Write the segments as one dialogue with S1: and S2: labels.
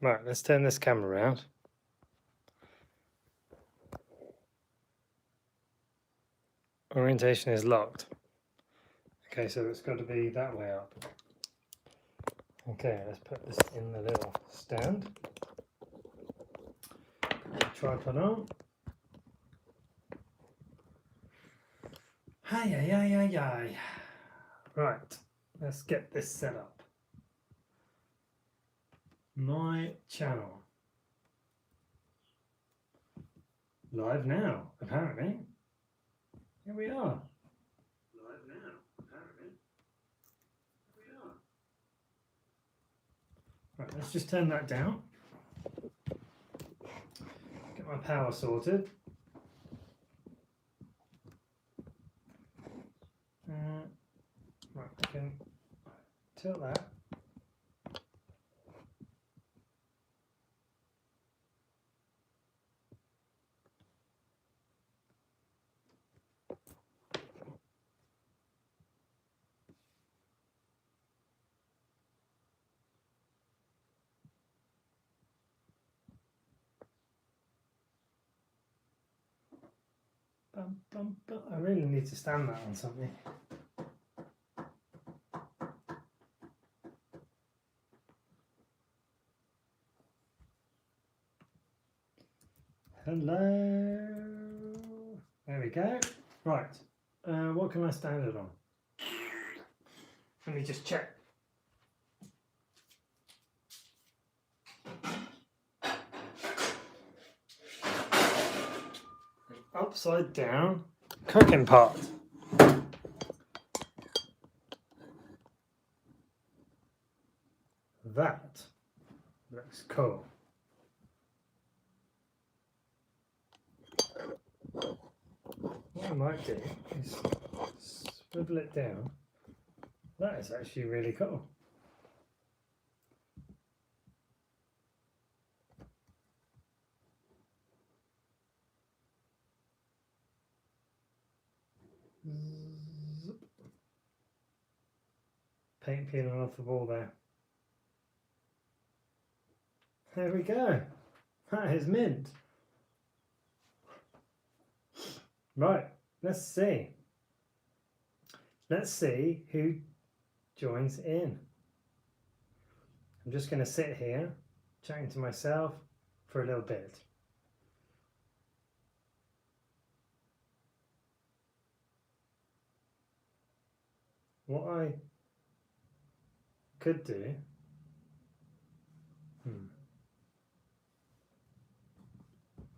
S1: Right, let's turn this camera around. Orientation is locked. Okay, so it's got to be that way up. Okay, let's put this in the little stand. Tripod on. Hi. Right, let's get this set up. My channel. Live now, apparently. Here we are. Live now, apparently. Here we are. Right, let's just turn that down. Get my power sorted. Right, I can tilt that. I really need to stand that on something. Hello. There we go. Right. What can I stand it on? Let me just check. Upside down cooking pot. That looks cool. What I might do is swivel it down. That is actually really cool. Paint peeling off the wall there. There we go. That is mint. Right, let's see. Let's see who joins in. I'm just going to sit here chatting to myself for a little bit. What I could do,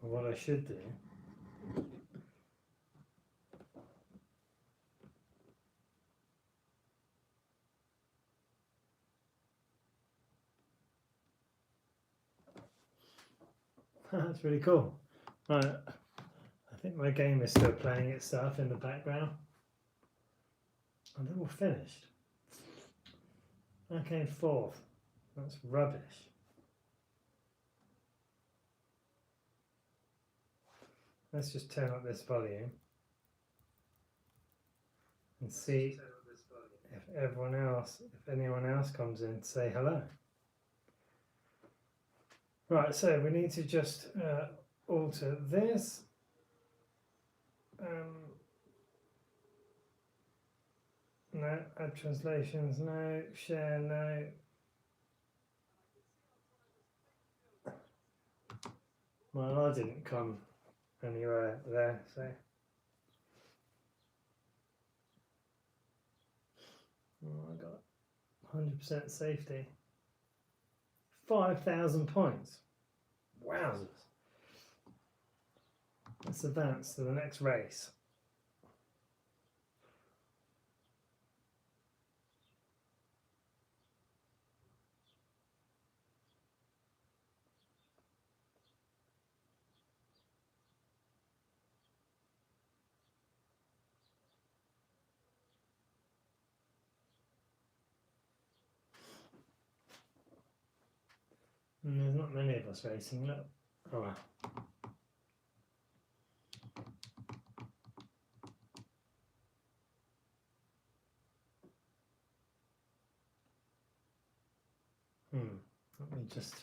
S1: or what I should do, that's really cool. Right, I think my game is still playing itself in the background. And then we're finished. I came fourth. That's rubbish. Let's just turn up this volume and see if anyone else comes in to say hello. Right, so we need to just alter this. No, add translations, no, share, no. Well, I didn't come anywhere there, so. Oh, I got 100% safety. 5,000 points. Wowzers. Let's advance to the next race. And there's not many of us racing, look. Oh well. Let me just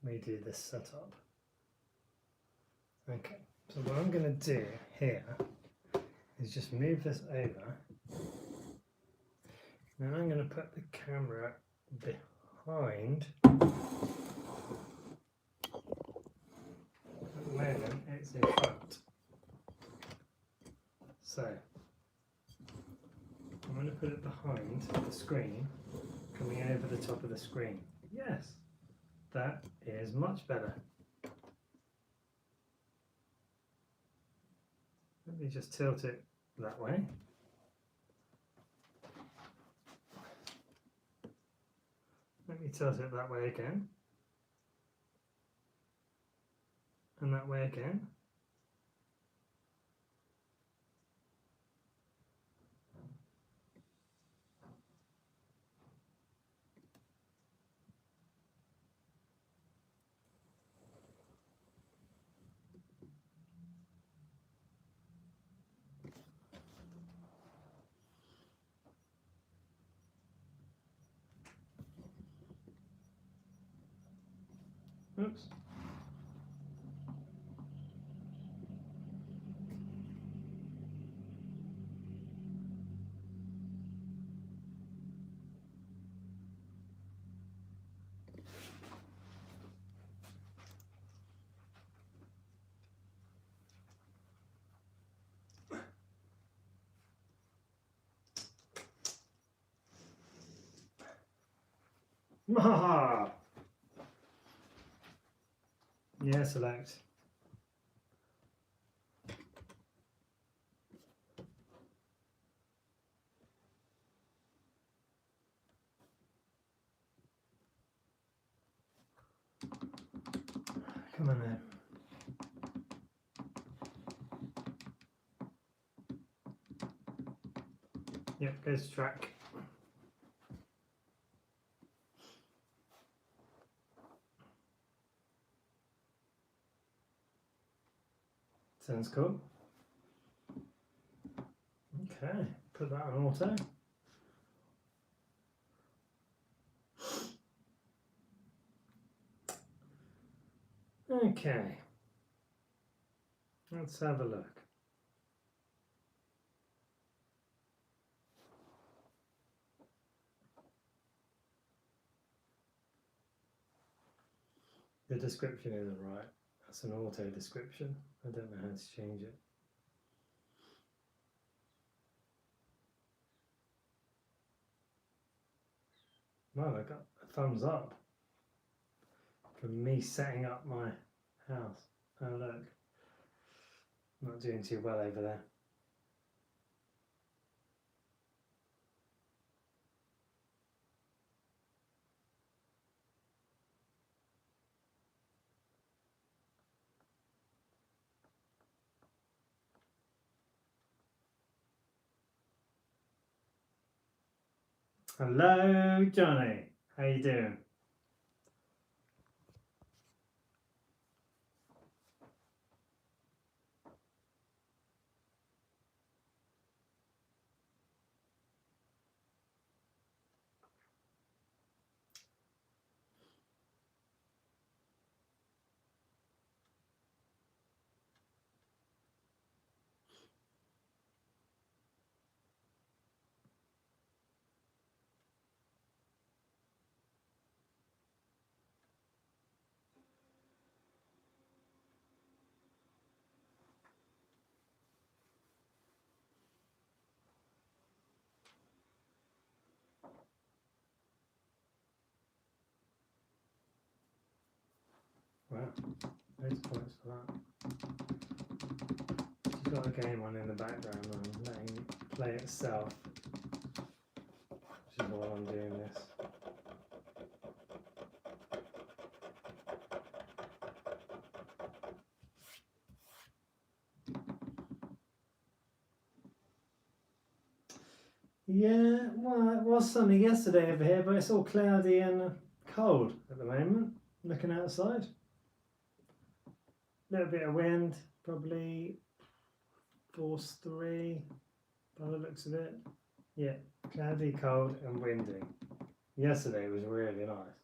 S1: redo this setup. Okay, so what I'm going to do here is just move this over. Then I'm going to put the camera behind. At the moment it's in front. So I'm going to put it behind the screen, coming over the top of the screen. Yes, that is much better. Let me just tilt it that way. Let me tilt it that way again. And that way again. Oops. Maha! Yeah, select. Come on then. Yep, goes to track. Sounds cool. Okay, put that on auto. Okay, let's have a look. The description isn't right. That's an auto description. I don't know how to change it. Well, I got a thumbs up from me setting up my house. Oh look, not doing too well over there. Hello, Johnny. How you doing? Wow, loads of points for that. She's got a game on in the background and I'm letting it play itself, which is while I'm doing this. Yeah, well, it was sunny yesterday over here, but it's all cloudy and cold at the moment, looking outside. A little bit of wind, probably force 3 by the looks of it. Yeah, cloudy, cold and windy. Yesterday was really nice.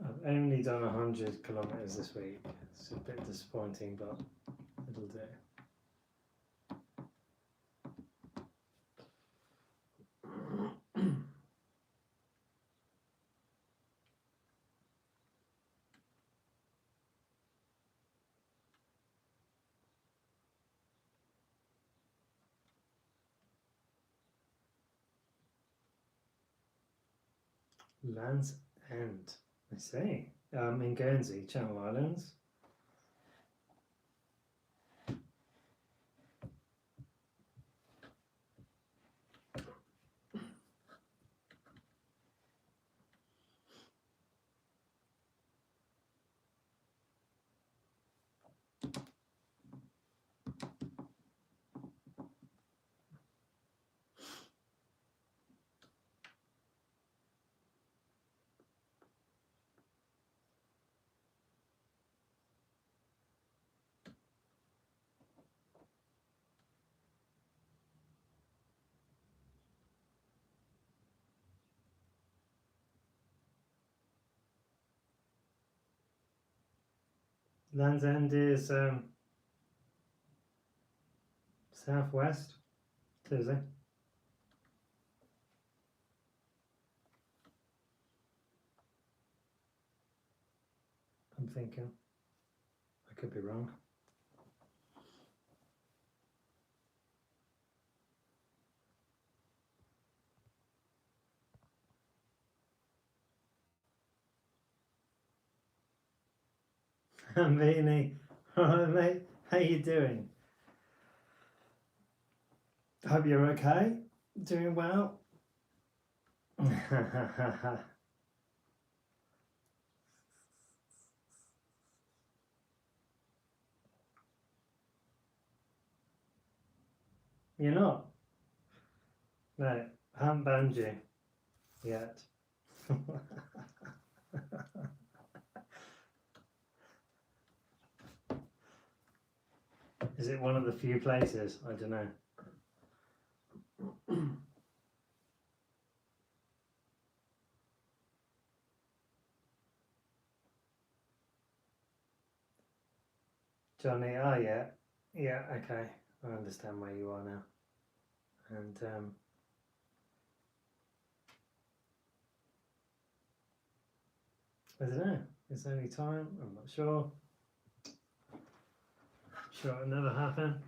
S1: I've only done 100 kilometers this week. It's a bit disappointing, but it'll do. Land's End. I see. In Guernsey, Channel Islands. Land's End is southwest, Tuesday. I'm thinking. I could be wrong. Meanie. Alright, mate. How you doing? Hope you're okay. Doing well. You're not? No, I haven't banned you yet. Is it one of the few places? I don't know. Johnny, oh yeah. Yeah, okay. I understand where you are now. And I don't know. It's only time. I'm not sure. Sure it'll never happen.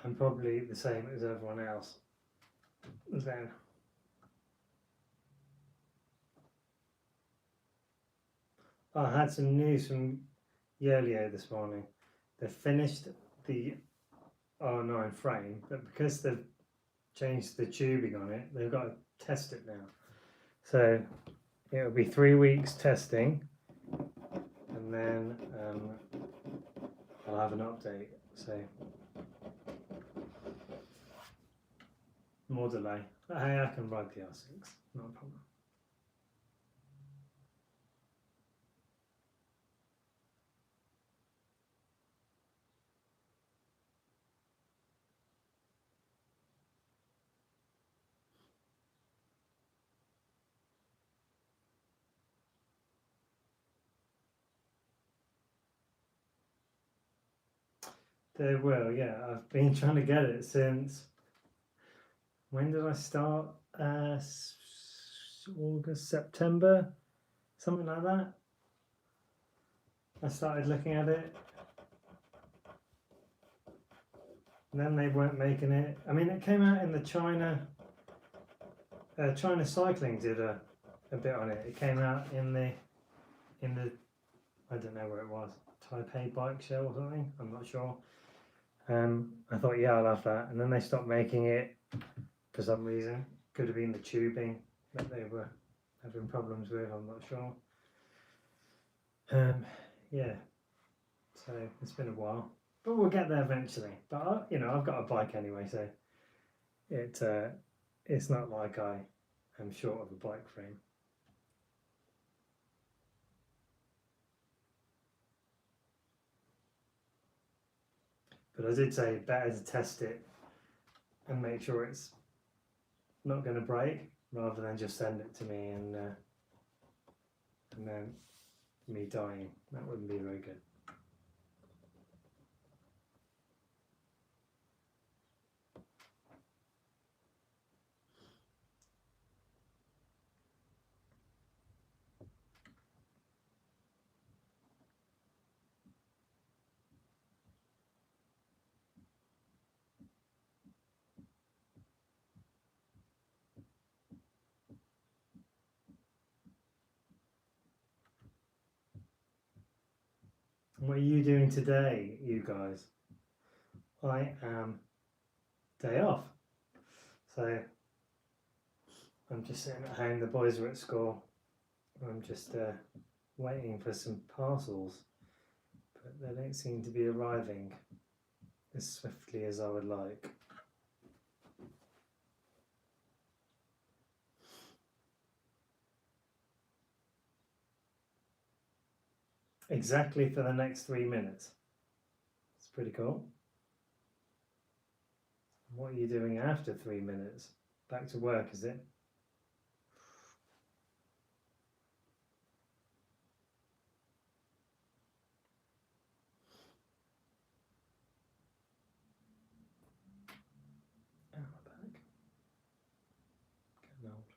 S1: I'm probably the same as everyone else. Then I had some news from Yolio this morning. They finished the R9 frame, but because they've changed the tubing on it, they've got to test it now. So it'll be 3 weeks testing, and then I'll have an update. So more delay. But hey, I can ride the R6, not a problem. They will, yeah. I've been trying to get it since. When did I start? August, September, something like that. I started looking at it. And then they weren't making it. I mean, it came out in the China Cycling did a bit on it. It came out in the I don't know where it was, Taipei bike show or something. I'm not sure. I thought, yeah, I'll have that. And then they stopped making it for some reason. Could have been the tubing that they were having problems with. I'm not sure. Yeah. So it's been a while, but we'll get there eventually. But you know, I've got a bike anyway, so it's not like I am short of a bike frame. But I did say better to test it and make sure it's not going to break, rather than just send it to me and then me dying. That wouldn't be very good. What are you doing today, you guys? I am day off. So I'm just sitting at home. The boys are at school. I'm just waiting for some parcels, but they don't seem to be arriving as swiftly as I would like. Exactly for the next 3 minutes. It's pretty cool. What are you doing after 3 minutes? Back to work, is it? Oh, my back. Getting old.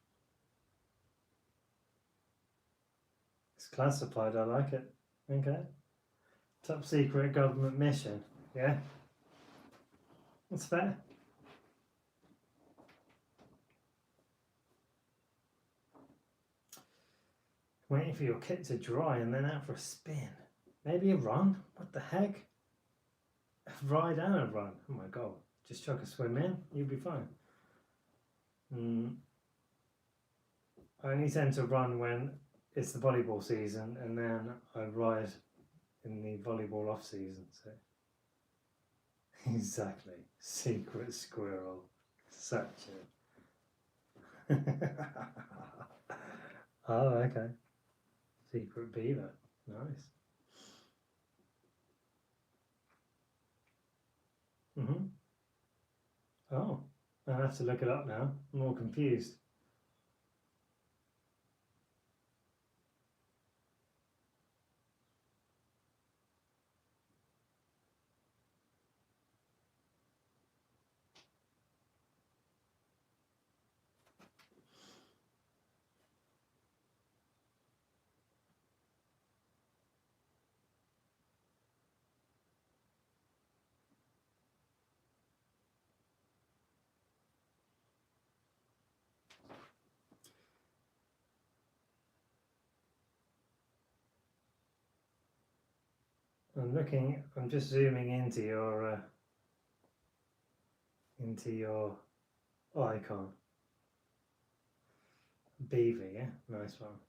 S1: It's classified, I like it. Okay. Top secret government mission. Yeah. That's fair. Waiting for your kit to dry and then out for a spin. Maybe a run? What the heck? A ride and a run. Oh my god. Just chuck a swim in, you'll be fine. I only tend to run when it's the volleyball season, and then I ride in the volleyball off season. So exactly. Secret squirrel. Such a oh, okay. Secret beaver. Nice. Oh, I have to look it up now. I'm more confused. I'm just zooming into your icon. Beaver, yeah? Nice one.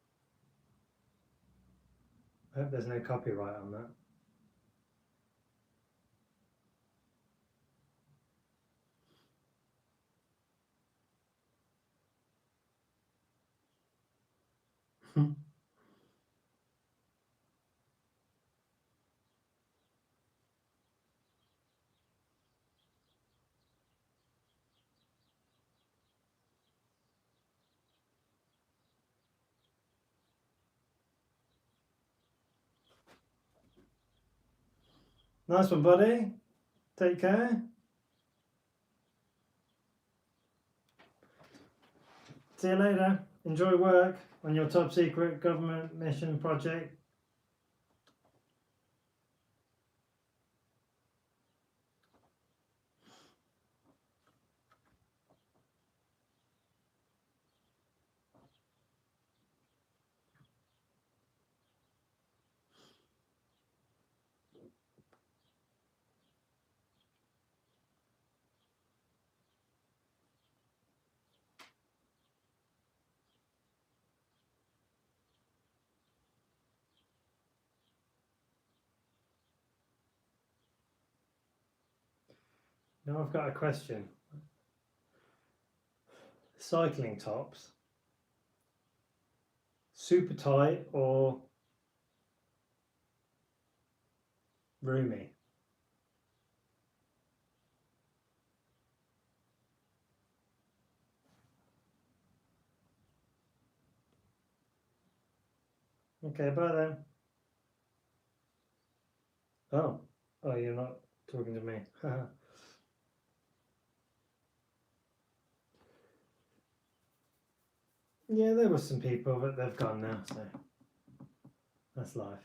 S1: I hope there's no copyright on that. Nice one, buddy. Take care. See you later. Enjoy work on your top secret government mission project. Now I've got a question. Cycling tops, super tight or roomy? Okay, bye then. Oh, you're not talking to me. Yeah, there were some people, but they've gone now, so that's life.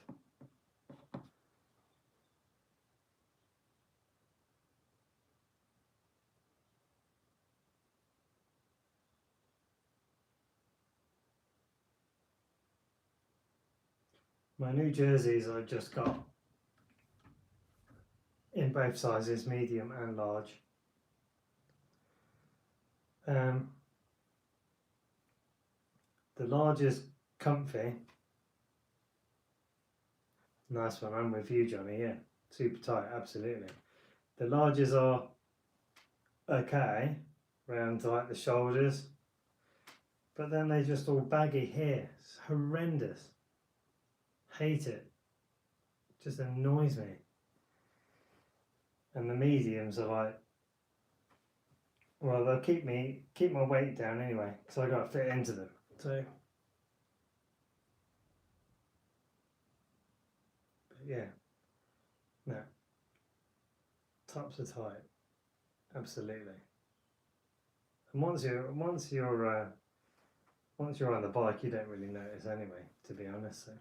S1: My new jerseys I've just got in both sizes, medium and large. The large is comfy. Nice one. I'm with you, Johnny. Yeah, super tight. Absolutely. The larges are okay, round to like the shoulders, but then they just all baggy here. It's horrendous. Hate it. Just annoys me. And the mediums are like, well, they'll keep my weight down anyway, because I got to fit into them. So, but yeah, no, tops are tight, absolutely. And once you're on the bike, you don't really notice anyway, to be honest. So.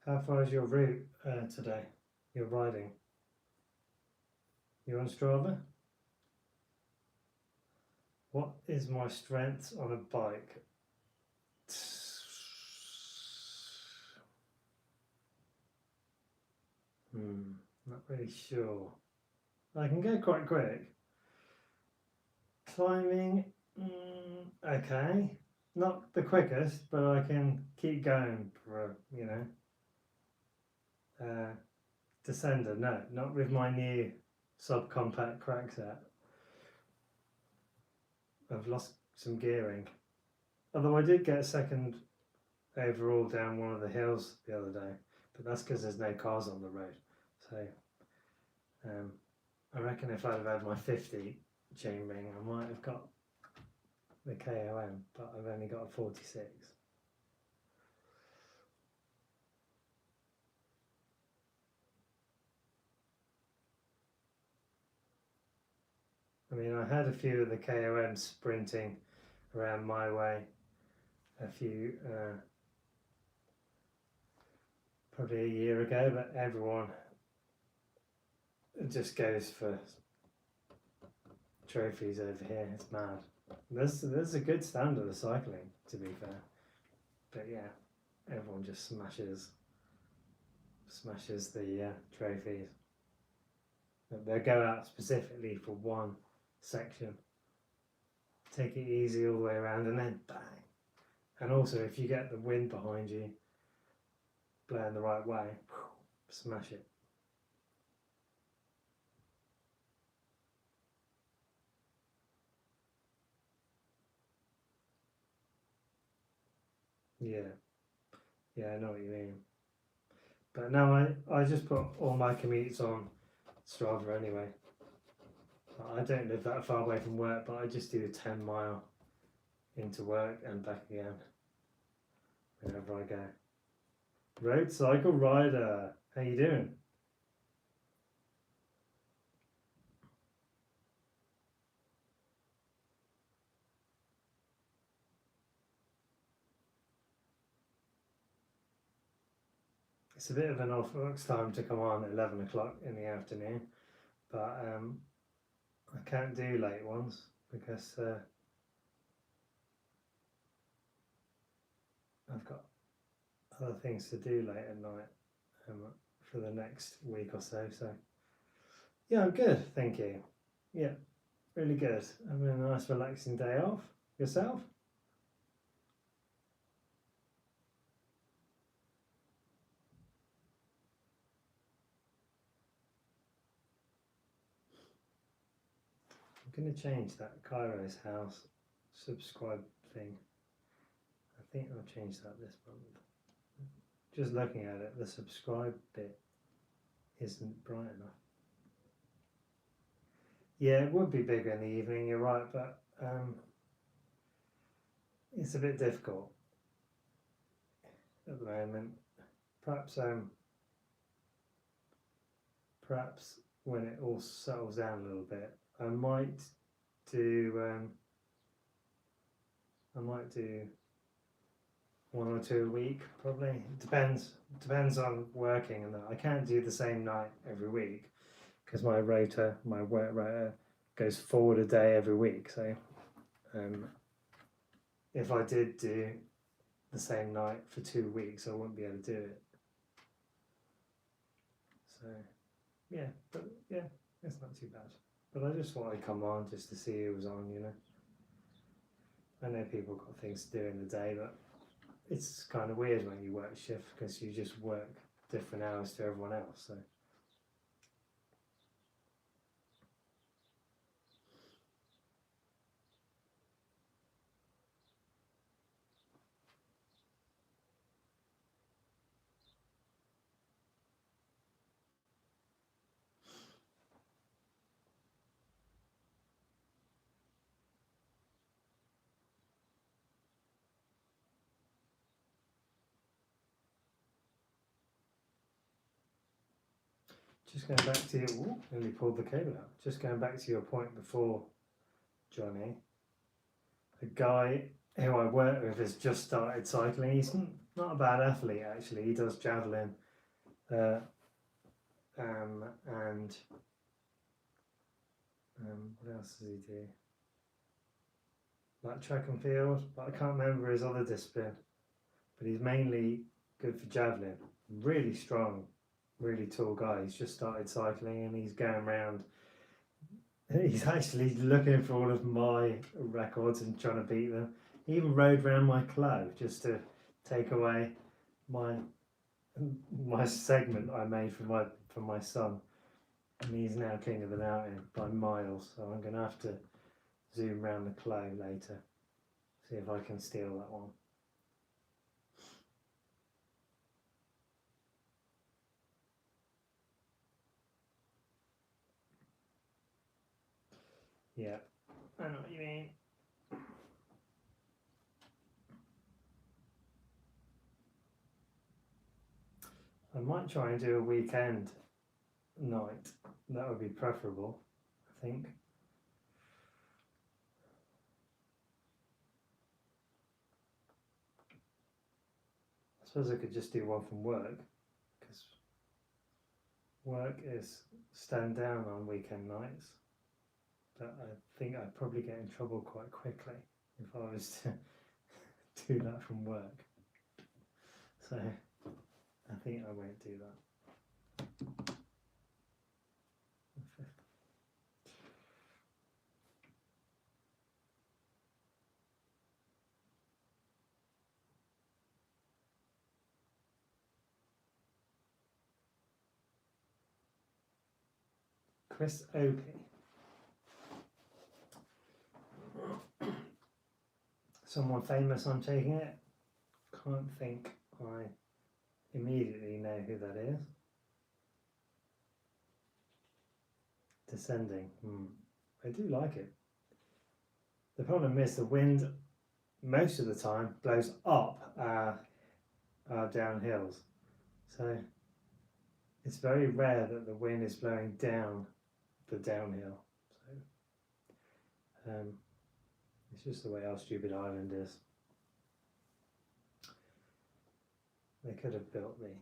S1: How far is your route today? You're riding? You're on Strava? What is my strength on a bike? Not really sure. I can go quite quick. Climbing, okay. Not the quickest, but I can keep going for, Descender, no, not with my new subcompact crack set. I've lost some gearing. Although I did get a second overall down one of the hills the other day, but that's because there's no cars on the road. So I reckon if I'd have had my 50 chain ring, I might have got the KOM, but I've only got a 46. I mean, I had a few of the KOMs sprinting around my way, a few probably a year ago, but everyone just goes for trophies over here. It's mad. There's a good standard of cycling, to be fair, but yeah, everyone just smashes the trophies. They'll go out specifically for one section, take it easy all the way around, and then bang. And also, if you get the wind behind you blowing the right way, smash it. Yeah, I know what you mean. But no, I just put all my commutes on Strava anyway. I don't live that far away from work, but I just do a 10-mile into work and back again whenever I go. Road cycle rider. How you doing? It's a bit of an orthodox time to come on at 11 o'clock in the afternoon, but I can't do late ones because I've got other things to do late at night for the next week or so. So yeah, I'm good, thank you. Yeah, really good. Having a nice relaxing day off. Yourself? I'm going to change that Cairo's house subscribe thing. I think I'll change that this month. Just looking at it, the subscribe bit isn't bright enough. Yeah, it would be bigger in the evening, you're right, but it's a bit difficult at the moment. Perhaps when it all settles down a little bit, I might do one or two a week, probably. It depends on working, and that I can't do the same night every week because my work rota goes forward a day every week. So if I did do the same night for 2 weeks, I wouldn't be able to do it. So yeah, but yeah, it's not too bad. But I just thought I'd come on just to see who was on, you know. I know people got things to do in the day, but it's kind of weird when you work shift because you just work different hours to everyone else. So just going back to your, nearly pulled the cable out. Just going back to your point before, Johnny, a guy who I work with has just started cycling. He's not a bad athlete actually. He does javelin, and what else does he do? Like track and field, but I can't remember his other discipline. But he's mainly good for javelin. Really strong, really tall guy. He's just started cycling and he's going around. He's actually looking for all of my records and trying to beat them. He even rode around my club just to take away my segment I made for my son. And he's now king of the mountain by miles. So I'm going to have to zoom around the club later, see if I can steal that one. Yeah, I know what you mean. I might try and do a weekend night. That would be preferable, I think. I suppose I could just do one from work, because work is stand down on weekend nights. But I think I'd probably get in trouble quite quickly if I was to do that from work. So I think I won't do that. Chris Opie. Someone famous, I'm taking it. Can't think I immediately know who that is. Descending. I do like it. The problem is the wind most of the time blows up down hills. So it's very rare that the wind is blowing down the downhill. So it's just the way our stupid island is. They could have built the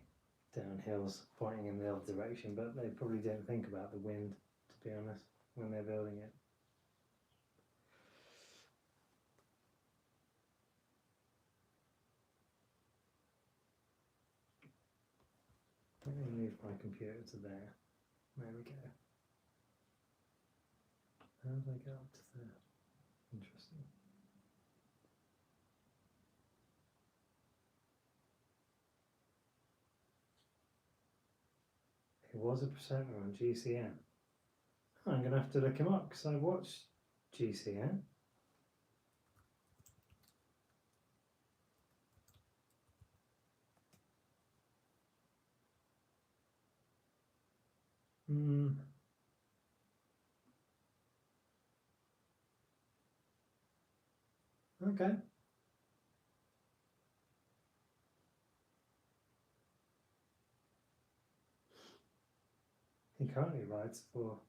S1: downhills pointing in the other direction, but they probably didn't think about the wind, to be honest, when they're building it. Let me move my computer to there. There we go. How did I get up to there? Interesting. He was a presenter on GCN. I'm going to have to look him up because I watched GCN. Okay. He currently writes for,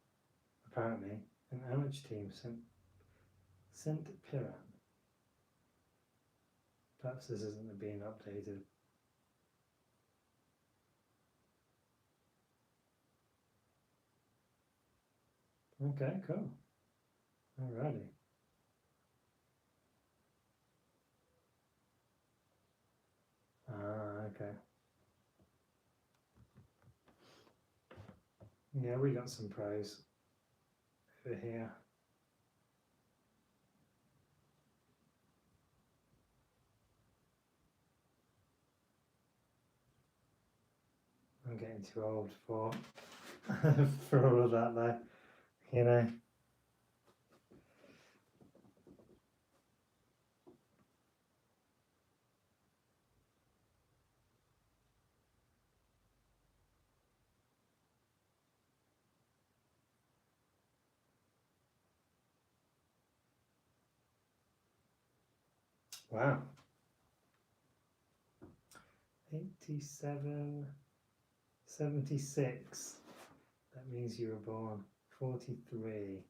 S1: apparently, an amateur team, Saint Piran. Perhaps this isn't being updated. Okay, cool. Alrighty. Okay. Yeah, we got some pros over here. I'm getting too old for for all of that though, you know. Wow. 87, 76. That means you were born 43.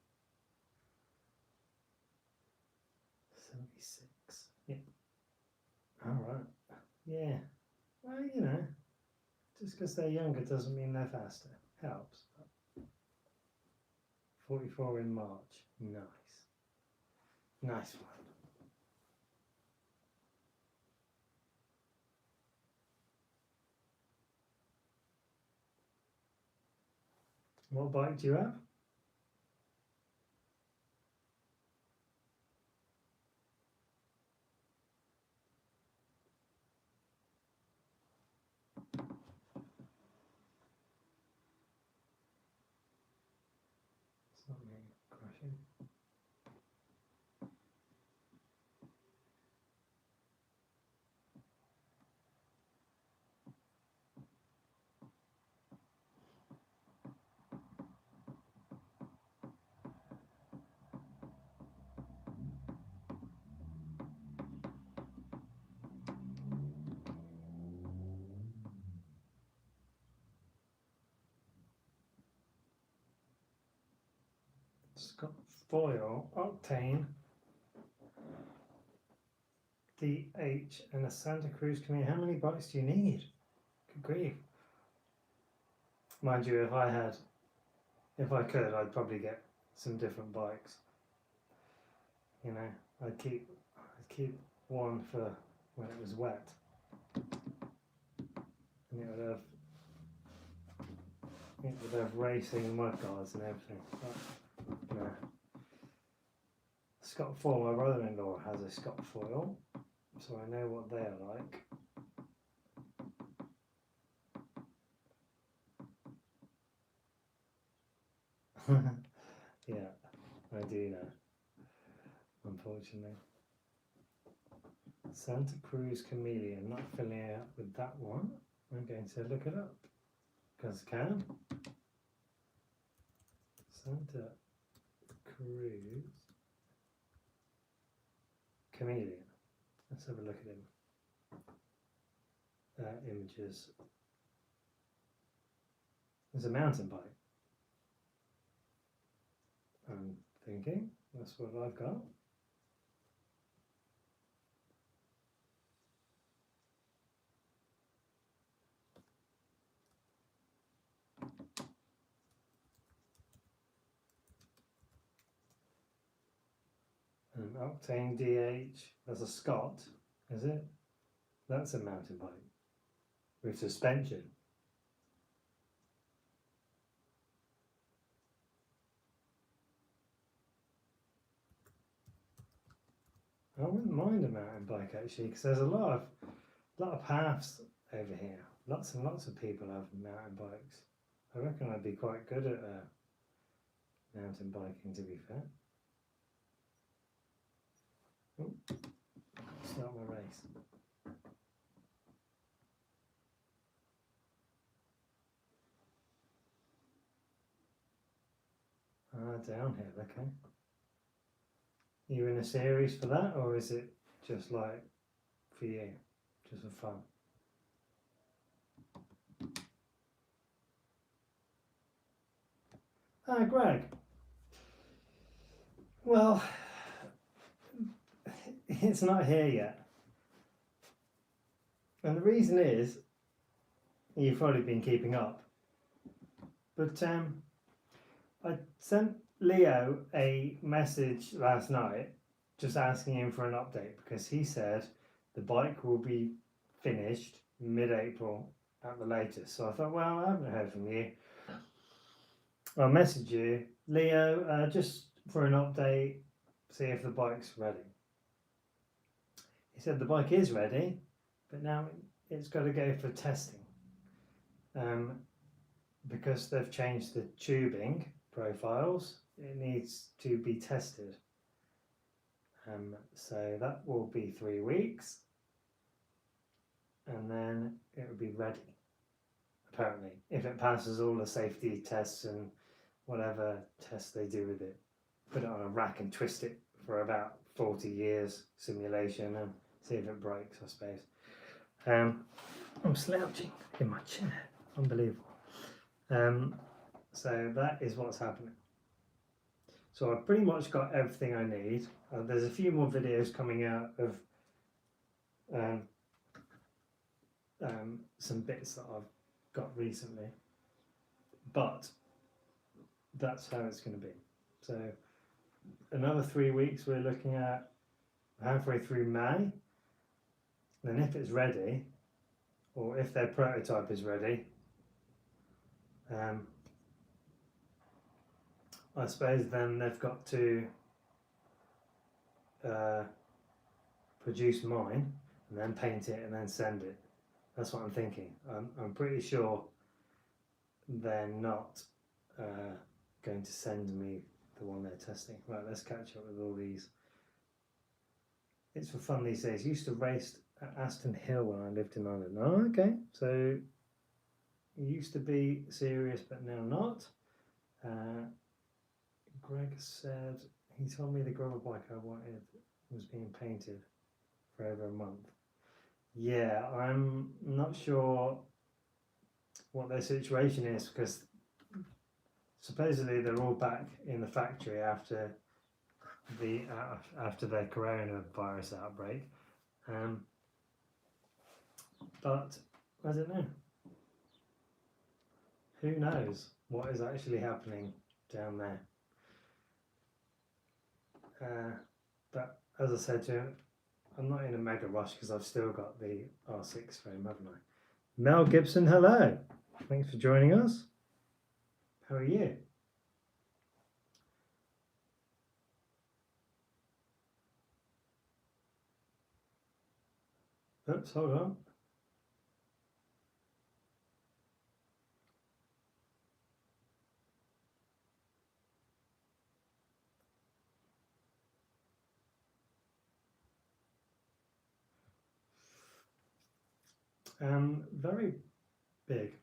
S1: 76. Yeah. Alright. Yeah. Well, you know, just because they're younger doesn't mean they're faster. Helps. 44 in March. Nice. Nice one. What bike do you have? It's not me crashing. It's got foil, octane, DH, and a Santa Cruz Camino. How many bikes do you need? Good grief. Mind you, if I could, I'd probably get some different bikes. You know, I'd keep one for when it was wet, and it would have racing mud guards and everything. But, no. Scott Foil, my brother-in-law has a Scott Foil, so I know what they are like. Yeah, I do know, unfortunately. Santa Cruz Chameleon, not familiar with that one. I'm going to look it up, because I can. Santa Cruz Chameleon. Let's have a look at him. Images. There's a mountain bike. I'm thinking that's what I've got. An Octane DH. That's a Scott, is it? That's a mountain bike with suspension. I wouldn't mind a mountain bike actually, because there's a lot of paths over here. Lots and lots of people have mountain bikes. I reckon I'd be quite good at mountain biking, to be fair. Oh, start my race. Downhill, okay. Are you in a series for that, or is it just like for you, just for fun? Greg. Well, it's not here yet. And the reason is, you've probably been keeping up. But I sent Leo a message last night just asking him for an update, because he said the bike will be finished mid-April at the latest. So I thought, well, I haven't heard from you. I'll message you, Leo, just for an update, see if the bike's ready. He said the bike is ready, but now it's got to go for testing, because they've changed the tubing profiles. It needs to be tested, so that will be 3 weeks, and then it will be ready, apparently, if it passes all the safety tests and whatever tests they do with it. Put it on a rack and twist it for about 40 years simulation and see if it breaks, I suppose. I'm slouching in my chair, unbelievable. So that is what's happening. So I've pretty much got everything I need. There's a few more videos coming out of some bits that I've got recently, but that's how it's going to be. So another 3 weeks, we're looking at halfway through May. Then if it's ready, or if their prototype is ready, I suppose then they've got to produce mine and then paint it and then send it. That's what I'm thinking. I'm pretty sure they're not going to send me the one they're testing. Right, let's catch up with all these. It's for fun these days. Used to race at Aston Hill when I lived in Ireland. Oh, okay. So it used to be serious, but now not. Greg said, he told me the gravel bike I wanted was being painted for over a month. Yeah, I'm not sure what their situation is, because supposedly they're all back in the factory after their coronavirus outbreak, but I don't know. Who knows what is actually happening down there? But as I said to him, I'm not in a mega rush because I've still got the R6 frame, haven't I? Mel Gibson, hello. Thanks for joining us. How are you? Oops, hold on. Very big,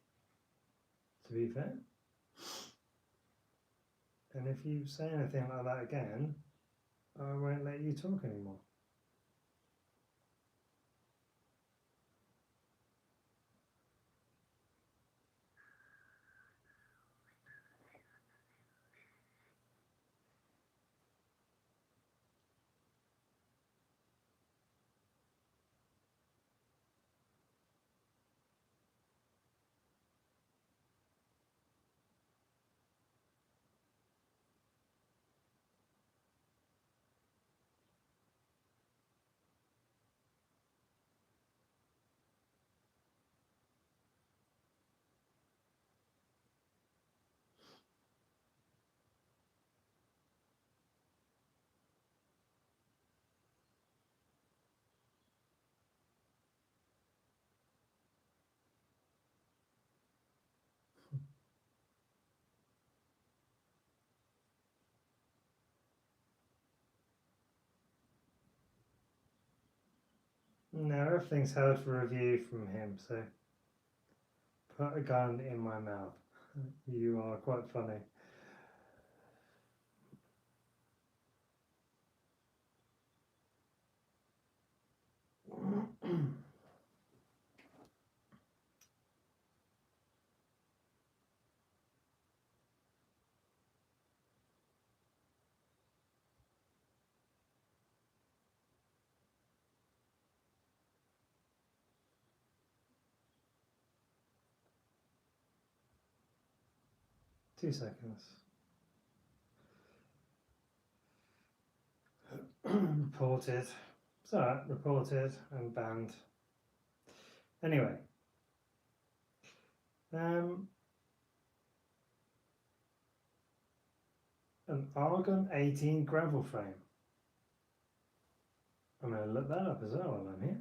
S1: to be fair. And if you say anything like that again, I won't let you talk anymore. No, everything's held for review from him, so put a gun in my mouth. You are quite funny. Two seconds. Reported. It's alright, reported and banned. Anyway. An Argon 18 gravel frame. I'm going to look that up as well while I'm here.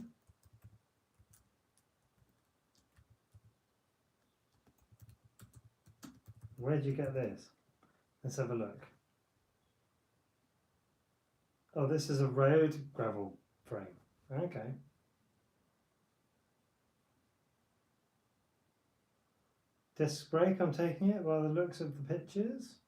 S1: Where did you get this? Let's have a look. Oh, this is a road gravel frame. Okay. Disc brake, I'm taking it by the looks of the pictures.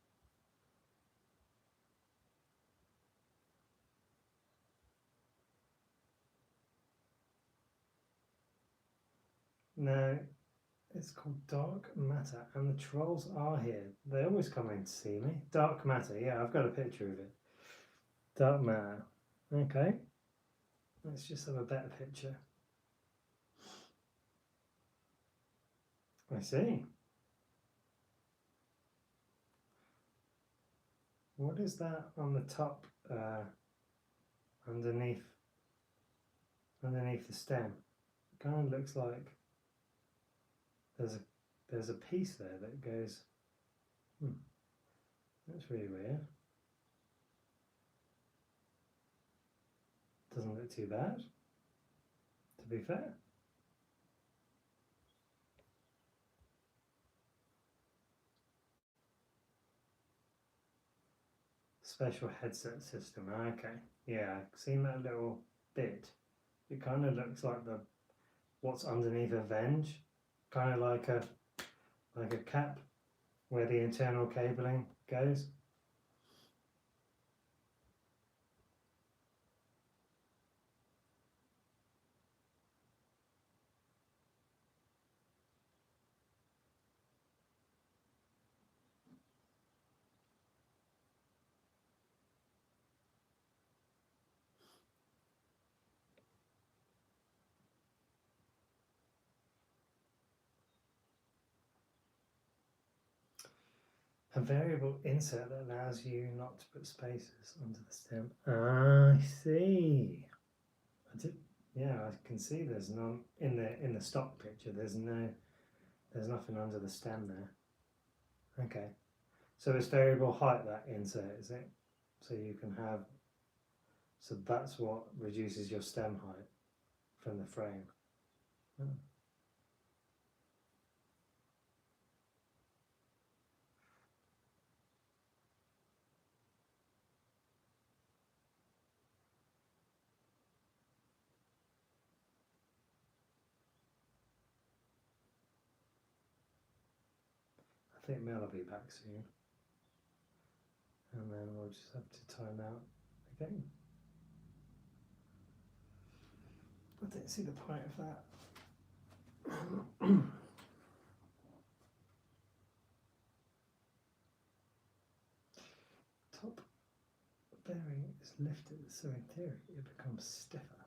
S1: No, it's called Dark Matter, and the trolls are here. They always come in to see me. Dark Matter, yeah, I've got a picture of it. Dark Matter. Okay. Let's just have a better picture. I see. What is that on the top, underneath the stem? It kind of looks like there's a piece there that goes. That's really weird. Doesn't look too bad, to be fair. Special headset system. Okay, yeah, I've seen that little bit. It kind of looks like what's underneath a venge, kind of like a cap where the internal cabling goes. A variable insert that allows you not to put spaces under the stem. I see. Yeah, I can see there's none in the stock picture. There's nothing under the stem there. Okay, so it's variable height, that insert, is it? So you can have. So that's what reduces your stem height from the frame. Oh. I think Mel will be back soon, and then we'll just have to time out again. I don't see the point of that. Top bearing is lifted, so in theory it becomes stiffer.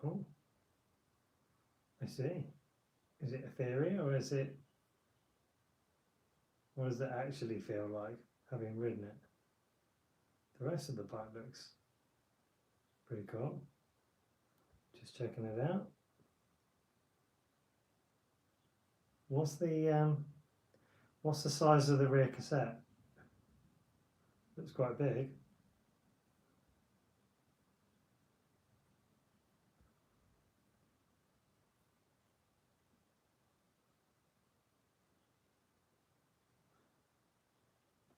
S1: Oh, I see. Is it a theory, or is it? What does it actually feel like having ridden it? The rest of the bike looks pretty cool. Just checking it out. What's the size of the rear cassette? Looks quite big.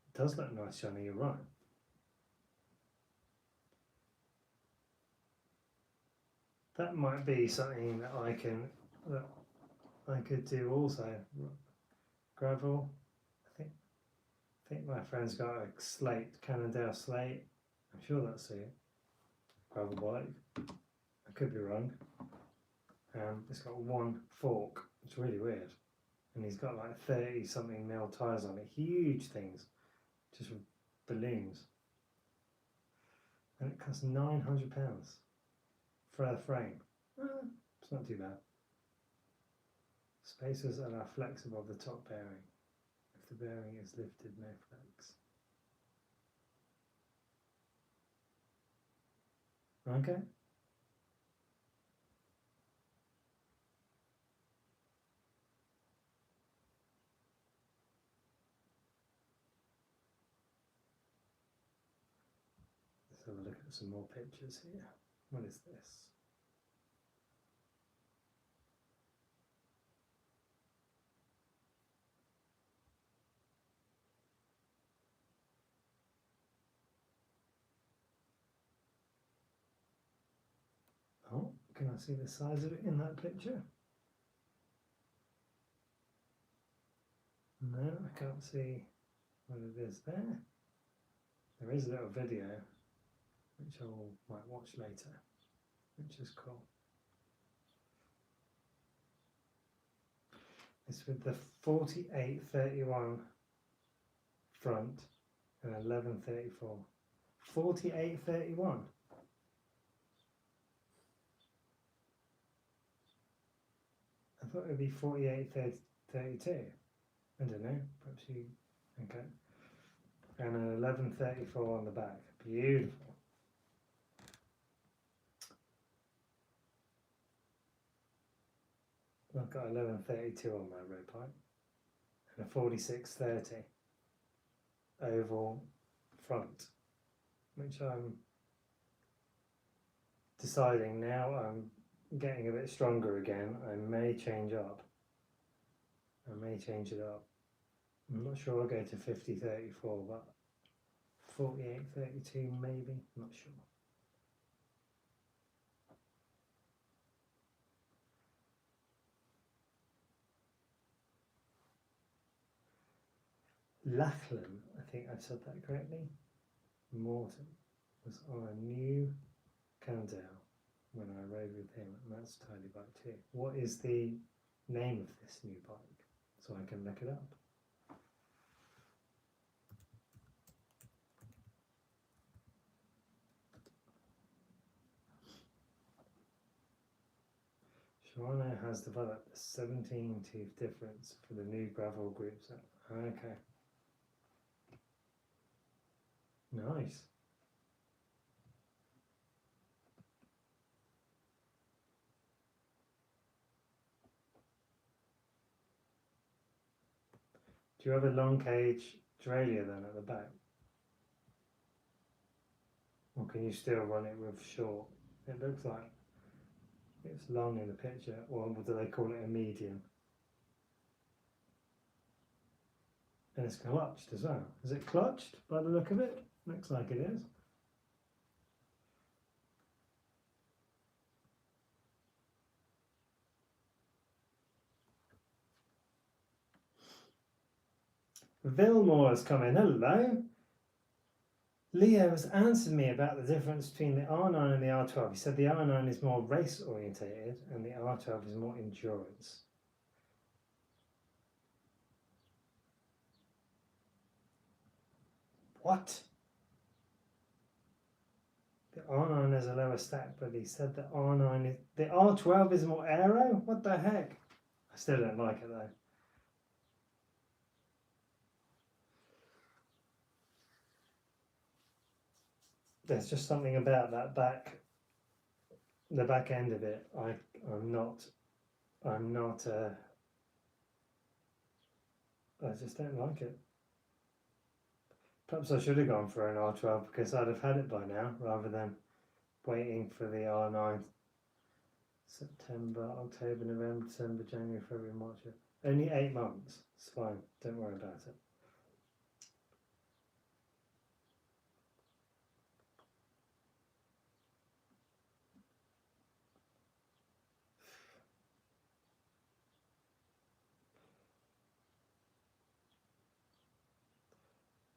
S1: It does look nice, Johnny, you're right. I That might be something that I could do also. Gravel. I think my friend's got a slate, Cannondale slate. I'm sure that's a gravel bike. I could be wrong. It's got one fork. It's really weird. And he's got like 30 something mil tyres on it. Huge things. Just balloons. And it costs £900 for a frame. It's not too bad. Spacers allow flex above the top bearing. If the bearing is lifted, no flex. Okay. Let's have a look at some more pictures here. What is this? Oh, can I see the size of it in that picture? No, I can't see what it is there. There is a little video, which I might watch later, which is cool. It's with the 4831 front and 1134. 4831. I thought it would be 4832. I don't know. Perhaps you. Okay. And an 1134 on the back. Beautiful. I've got 1132 on my road pipe and a 4630 oval front, which I'm deciding now I'm getting a bit stronger again. I may change up. I may change it up. I'm not sure I'll go to 5034, but 4832 maybe, not sure. Lachlan, I think I've said that correctly. Morton was on a new Cannondale when I rode with him, and that's a tiny bike too. What is the name of this new bike? So I can look it up. Shimano has developed a 17-tooth difference for the new gravel groups. Okay. Nice. Do you have a long cage derailleur then at the back? Or can you still run it with short? It looks like it's long in the picture, or do they call it a medium? And it's clutched as well. Is it clutched by the look of it? Looks like it is. Vilmore has come in. Hello. Leo has answered me about the difference between the R9 and the R12. He said the R9 is more race orientated and the R12 is more endurance. What? The R9 has a lower stack, but he said the R12 is more aero? What the heck? I still don't like it though. There's just something about that the back end of it. I'm not I just don't like it. Perhaps I should have gone for an R12 because I'd have had it by now rather than waiting for the R9. September, October, November, December, January, February, March. Only 8 months. It's fine. Don't worry about it.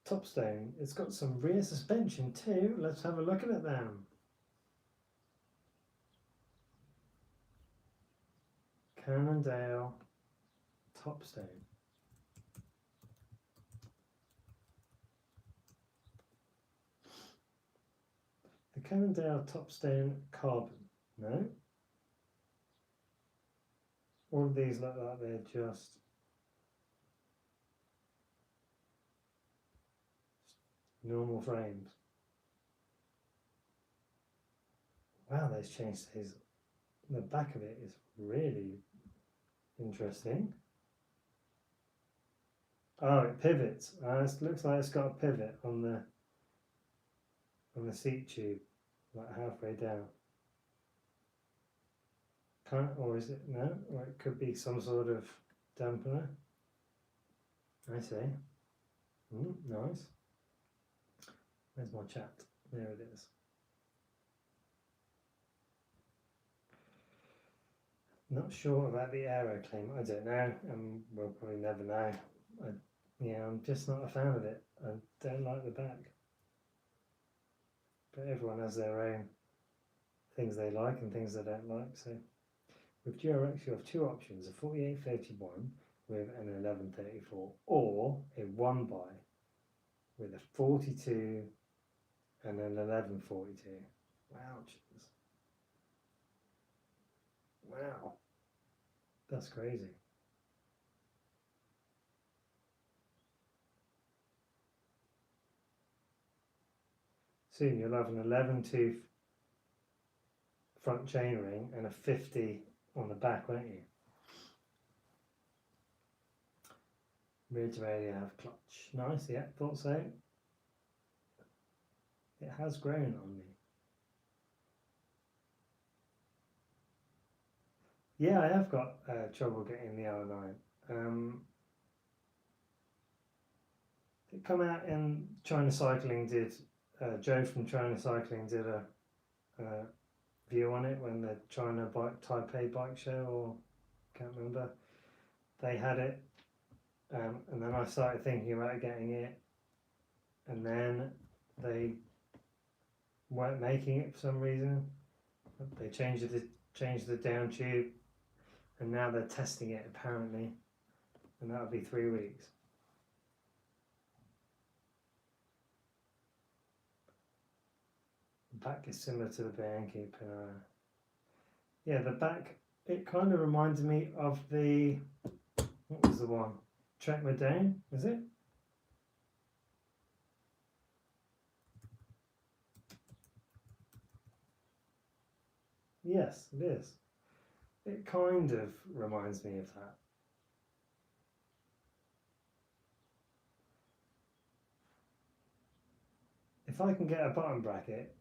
S1: top stone. It's got some rear suspension too. Let's have a look at them. Cannondale top stone. The Cannondale top stone carbon. No. All of these look like they're just normal frames. Wow, they've changed these. The back of it is really interesting. Oh, it pivots. It looks like it's got a pivot on the seat tube, like halfway down. Or is it no? Or it could be some sort of dampener. I see. Nice. Where's my chat? There it is. Not sure about the aero claim. I don't know, and we'll probably never know. Yeah, I'm just not a fan of it. I don't like the back. But everyone has their own things they like and things they don't like. So with Dura-Ace, you have two options: a 4831 with an 1134, or a 1x with a 42 and an 1142. Wow, jeez. Wow, that's crazy. Soon you'll have an 11-tooth front chainring and a 50 on the back, won't you? Rear derailleur have clutch. Nice, yeah, thought so. It has grown on me. Yeah, I have got trouble getting the R9. It come out in China Cycling did, Joe from China Cycling did a view on it when the China Taipei bike show, or can't remember. They had it, and then I started thinking about getting it, and then they weren't making it for some reason. They changed the down tube, and now they're testing it apparently, and that'll be 3 weeks. The back is similar to the Bianchi Panera. Yeah, the back, it kind of reminds me of the, what was the one? Trek Medane, is it? Yes, it is. It kind of reminds me of that. If I can get a button bracket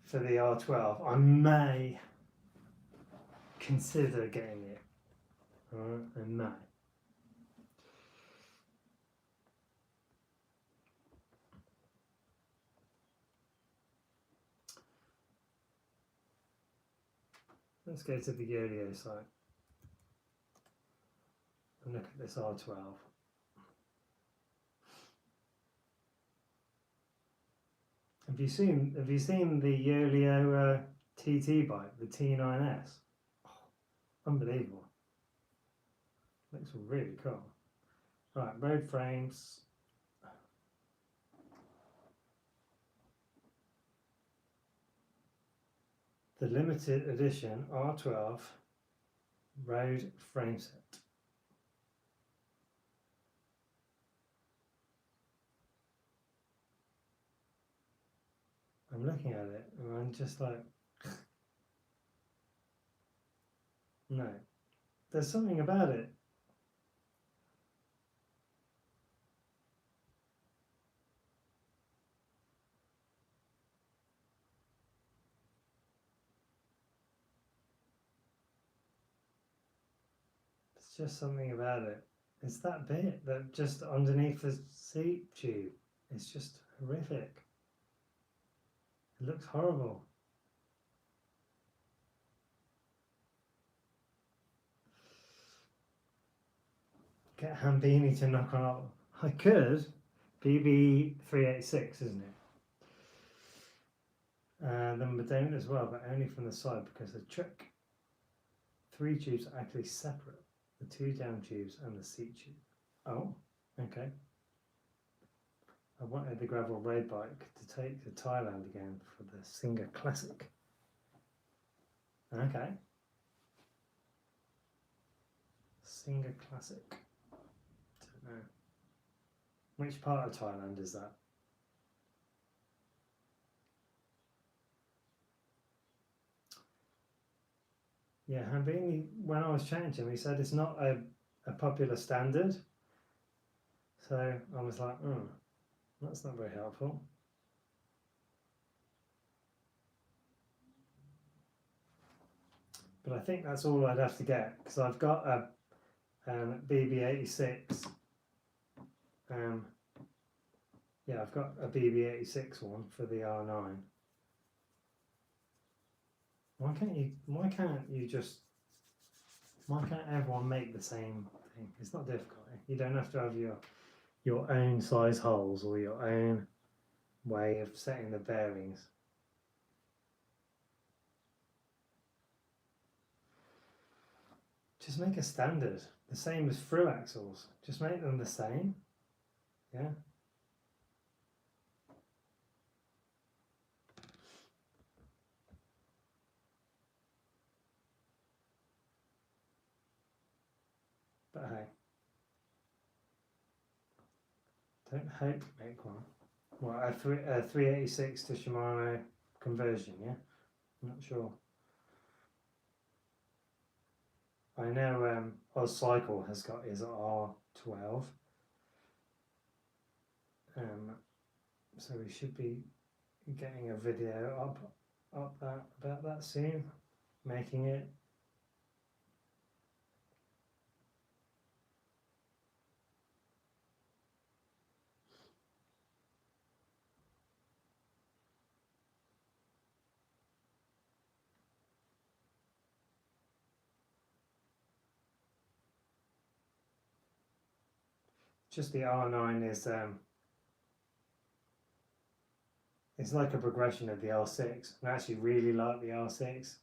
S1: for the R12, I may consider getting it. I may. Let's go to the Yolio site and look at this R12. Have you seen the Yolio TT bike, the T9S? Oh, unbelievable. Looks really cool. Right, road frames. The limited edition R12 road frame set. I'm looking at it and I'm just like, no, there's something about it. It's just something about it. It's that bit that just underneath the seat tube. It's just horrific. It looks horrible. Get Hambini to knock on I could. BB386, isn't it? Then we don't as well, but only from the side because the trick. 3 tubes are actually separate. The 2 down tubes and the seat tube. Oh, okay. I wanted the gravel road bike to take to Thailand again for the Singer Classic. Okay. Singer Classic. Don't know. Which part of Thailand is that? Yeah, Hambini, when I was chatting to him, he said it's not a popular standard. So I was like, oh, that's not very helpful. But I think that's all I'd have to get because I've got a BB86. Yeah, I've got a BB86 one for the R9. Why can't everyone make the same thing? It's not difficult. You don't have to have your own size holes or your own way of setting the bearings. Just make a standard, the same as through axles. Just make them the same. Yeah. But hey, don't hope to make one. Well, a 386 to Shimano conversion, yeah? I'm not sure. I know Ozcycle has got his R12. So we should be getting a video up about that soon, making it. Just the R9 is it's like a progression of the R6. I actually really like the R6,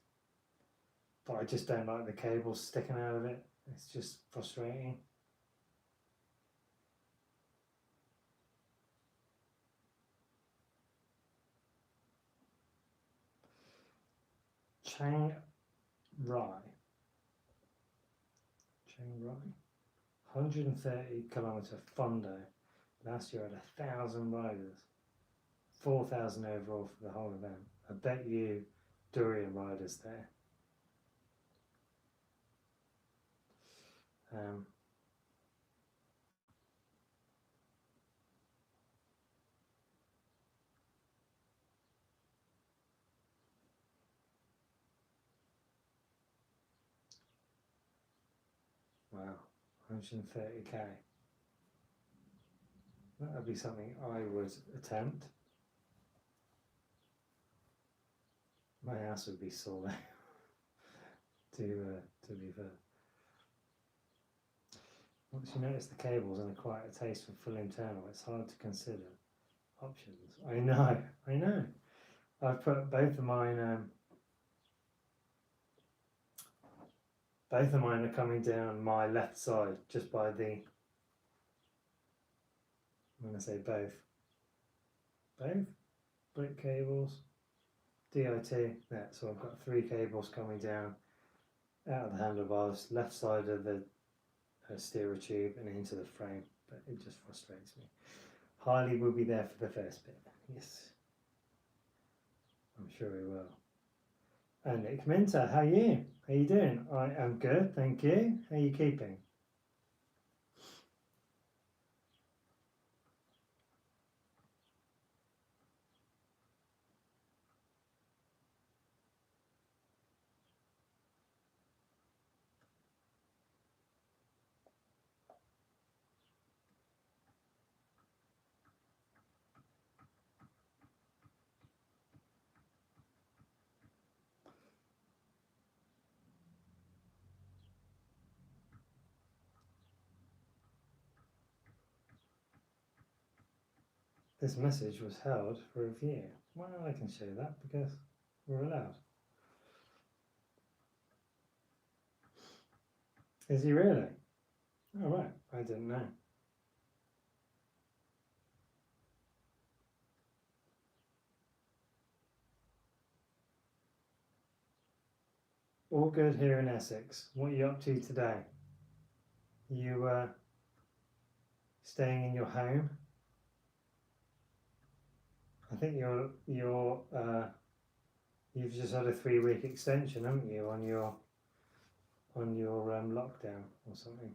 S1: but I just don't like the cables sticking out of it. It's just frustrating. Chiang Rai, 130-kilometer Fondo. Last year had 1,000 riders, 4,000 overall for the whole event. I bet you Durian riders there. Wow, 130k. That would be something I would attempt. My ass would be sore to be fair. Once you notice the cables and acquire a taste for full internal, it's hard to consider options. I know. I've put both of mine are coming down my left side, just by the, I'm going to say both brick cables, DIT, yeah, so I've got 3 cables coming down out of the handlebars, left side of the steerer tube and into the frame, but it just frustrates me. Harley will be there for the first bit, yes, I'm sure he will. And Nick Minter, how are you? How you doing? I am good, thank you. How are you keeping? This message was held for review. Well, I can show that because we're allowed. Is he really? Oh, right. I didn't know. All good here in Essex. What are you up to today? You staying in your home? I think you've just had a 3-week extension, haven't you, on your lockdown or something?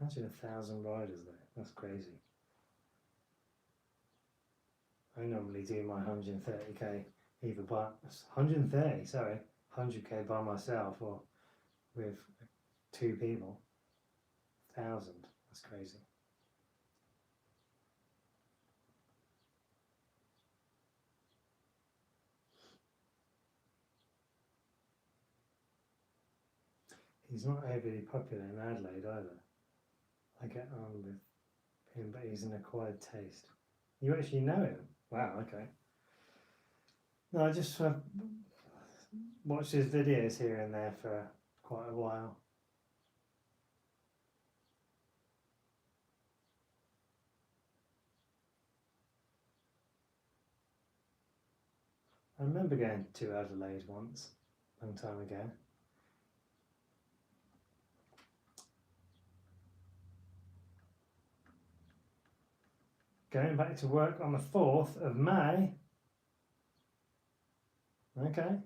S1: Imagine 1,000 riders though. That's crazy. I normally do my 130k either by 130, sorry, 100k by myself or with 2 people. 1,000. That's crazy. He's not overly popular in Adelaide either. I get on with him, but he's an acquired taste. You actually know him? Wow, okay. No, I just watched his videos here and there for quite a while. I remember going to Adelaide once, a long time ago. Going back to work on the 4th of May. Okay.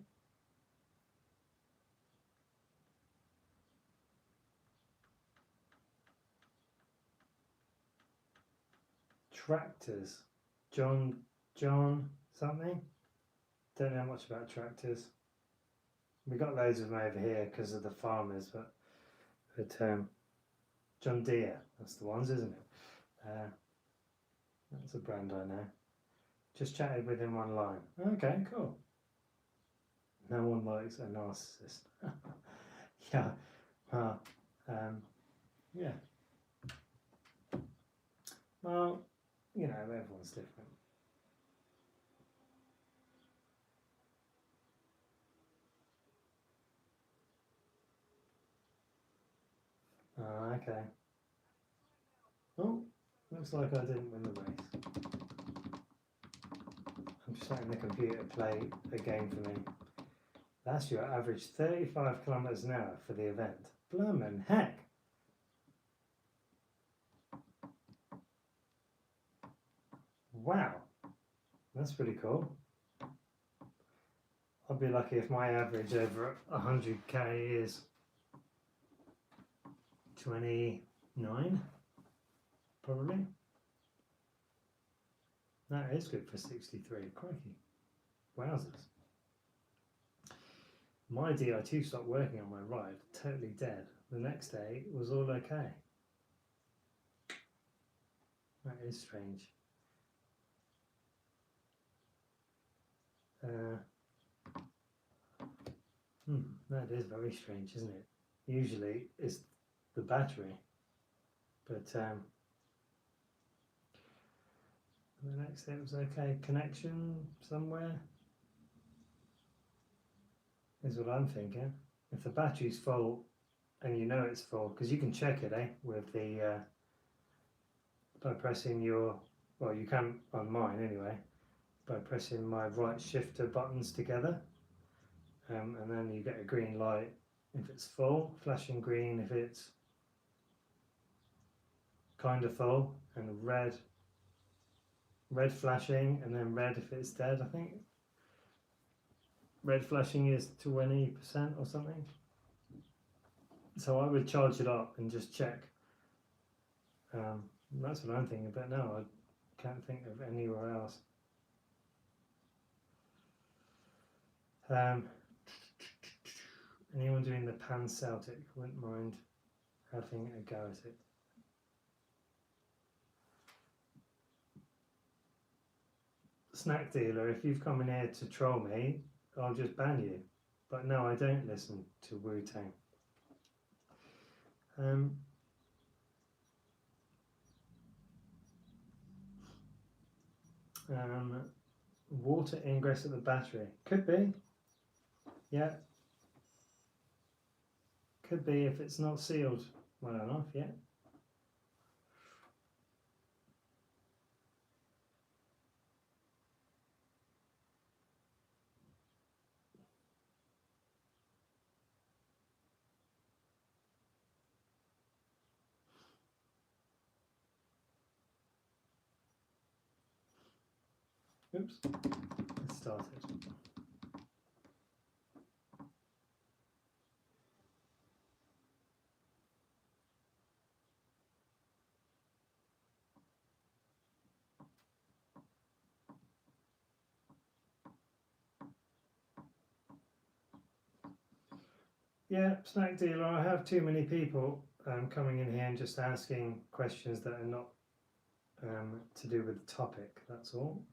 S1: Tractors. John something. Don't know much about tractors. We got loads of them over here because of the farmers, but John Deere, that's the ones, isn't it? That's a brand I know. Just chatted with him online. Okay, cool. No one likes a narcissist. Yeah. Yeah. Well, everyone's different. Okay. Oh, looks like I didn't win the race. I'm just letting the computer play a game for me. Last year I averaged 35 kilometers an hour for the event. Bloomin' heck! Wow, that's pretty cool. I'll be lucky if my average over 100k is 29, probably. That is good for 63. Crikey. Wowzers. My Di2 stopped working on my ride, totally dead. The next day it was all okay. That is strange. That is very strange, isn't it? Usually it's the battery, but the next day it was okay. Connection somewhere is what I'm thinking. If the battery's full and you know it's full, because you can check it, with the by pressing you can on mine anyway, by pressing my right shifter buttons together, and then you get a green light if it's full, flashing green if it's kind of full, and red flashing, and then red if it's dead. I think red flashing is 20% or something. So I would charge it up and just check. That's what I'm thinking, but no, I can't think of anywhere else. Anyone doing the Pan Celtic wouldn't mind having a go at it. Snack dealer, if you've come in here to troll me, I'll just ban you. But no, I don't listen to Wu-Tang. Water ingress at the battery. Could be. Yeah. Could be if it's not sealed well enough, yeah. Oops. It started. Yeah, snack dealer, I have too many people coming in here and just asking questions that are not to do with the topic, that's all.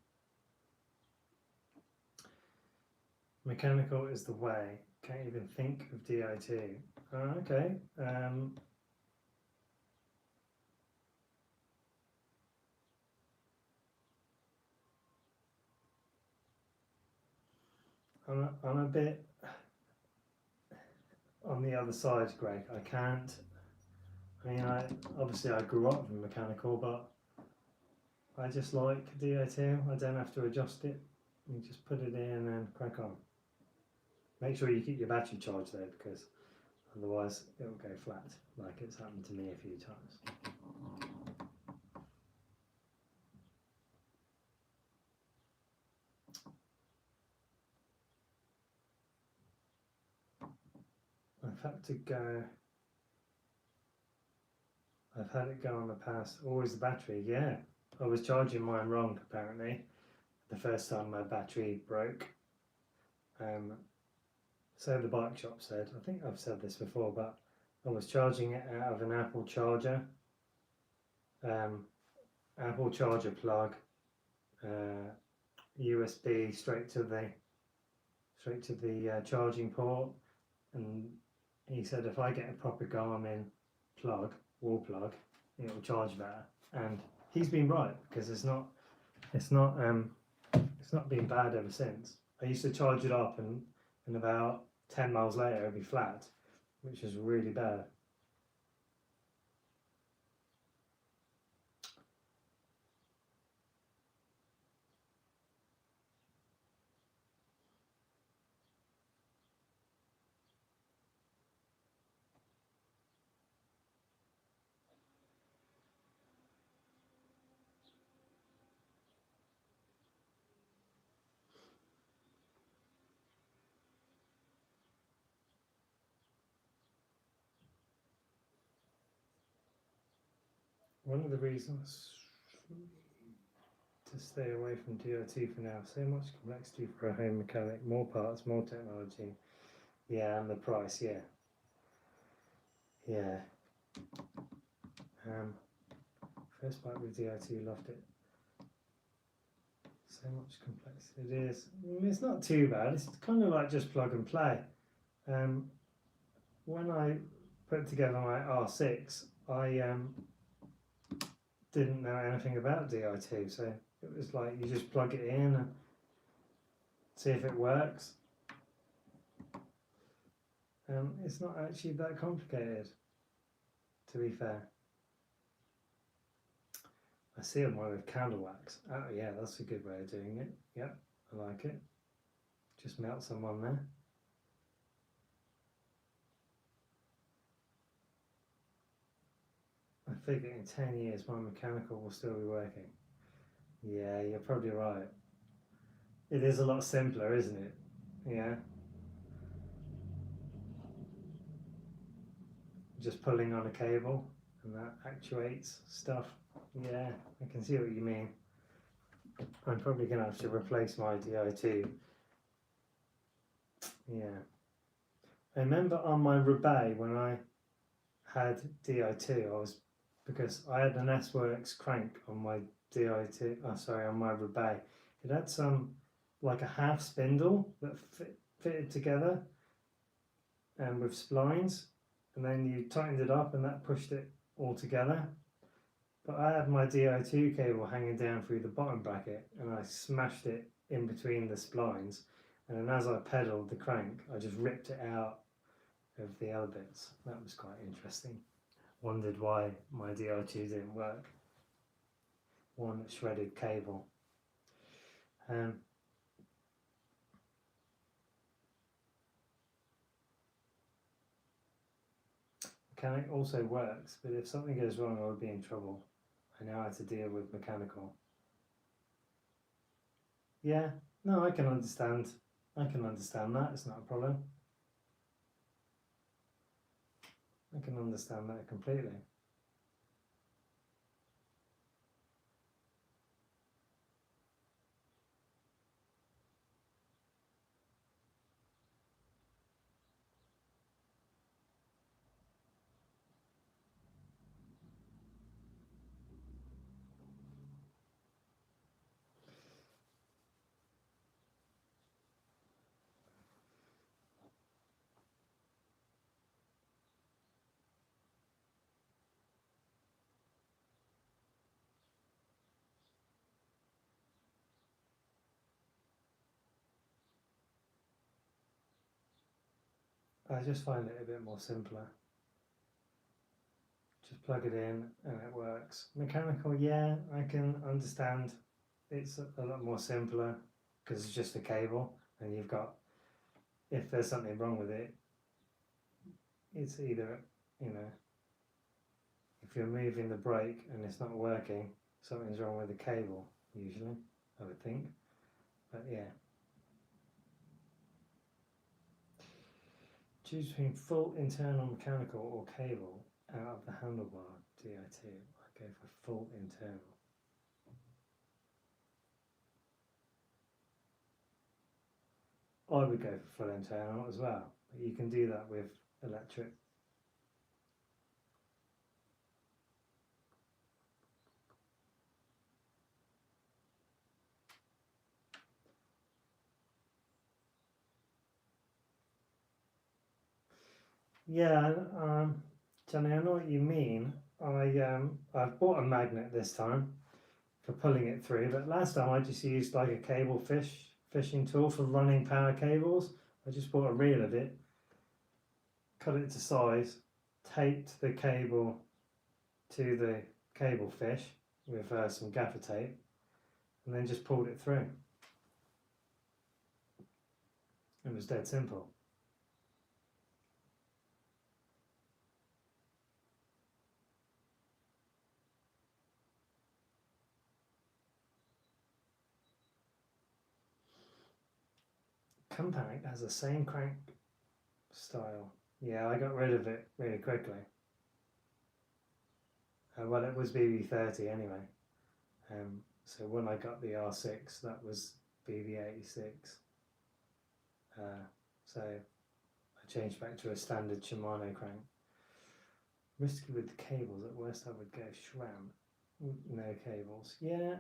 S1: Mechanical is the way. Can't even think of DIT. Okay. I'm a bit on the other side, Greg. I can't. I mean, obviously I grew up in mechanical, but I just like DIT. I don't have to adjust it. You just put it in and then crack on. Make sure you keep your battery charged though, because otherwise it will go flat, like it's happened to me a few times. I've had it go on the past. Always the battery, yeah. I was charging mine wrong apparently. The first time my battery broke. So the bike shop said, I think I've said this before, but I was charging it out of an Apple charger. Apple charger plug, USB straight to the charging port, and he said if I get a proper Garmin plug, wall plug, it will charge better. And he's been right, because it's not been bad ever since. I used to charge it up and about 10 miles later it'd be flat, which is really bad. One of the reasons to stay away from DIT for now, so much complexity for a home mechanic, more parts, more technology. Yeah, and the price, yeah. Yeah. First bike with DIT, loved it. So much complexity. It is. I mean, it's not too bad. It's kind of like just plug and play. When I put together my R6, I didn't know anything about DIT, so it was like you just plug it in and see if it works. It's not actually that complicated, to be fair. I sealed mine with candle wax. Oh yeah, that's a good way of doing it. Yep, I like it. Just melt some on there. I figure in 10 years my mechanical will still be working. Yeah, you're probably right. It is a lot simpler, isn't it? Yeah. Just pulling on a cable and that actuates stuff. Yeah, I can see what you mean. I'm probably going to have to replace my DI2 Yeah. I remember on my Roubaix when I had Di2, because I had an S-Works crank on my Di2, on my Roubaix. It had some, like a half spindle that fitted together and with splines, and then you tightened it up and that pushed it all together. But I had my Di2 cable hanging down through the bottom bracket and I smashed it in between the splines, and then as I pedalled the crank I just ripped it out of the other bits. That was quite interesting. Wondered why my Di2 didn't work. One shredded cable. Mechanic also works, but if something goes wrong I would be in trouble. I know how to deal with mechanical. Yeah, no, I can understand that, it's not a problem. I can understand that completely. I just find it a bit more simpler. Just plug it in and it works. Mechanical, yeah, I can understand. It's a lot more simpler because it's just a cable, and you've got, if there's something wrong with it, it's either, if you're moving the brake and it's not working, something's wrong with the cable, usually, I would think. But yeah. Choose between full internal mechanical or cable out of the handlebar Di2. I go for full internal. I would go for full internal as well, but you can do that with electric. Yeah, Johnny, I know what you mean. I've bought a magnet this time for pulling it through, but last time I just used like a cable fishing tool for running power cables. I just bought a reel of it, cut it to size, taped the cable to the cable fish with some gaffer tape, and then just pulled it through. It was dead simple. Compact has the same crank style. Yeah, I got rid of it really quickly. Well, it was BB30 anyway. So when I got the R6, that was BB86. So I changed back to a standard Shimano crank. Risky with the cables. At worst, I would go SRAM. No cables. Yeah.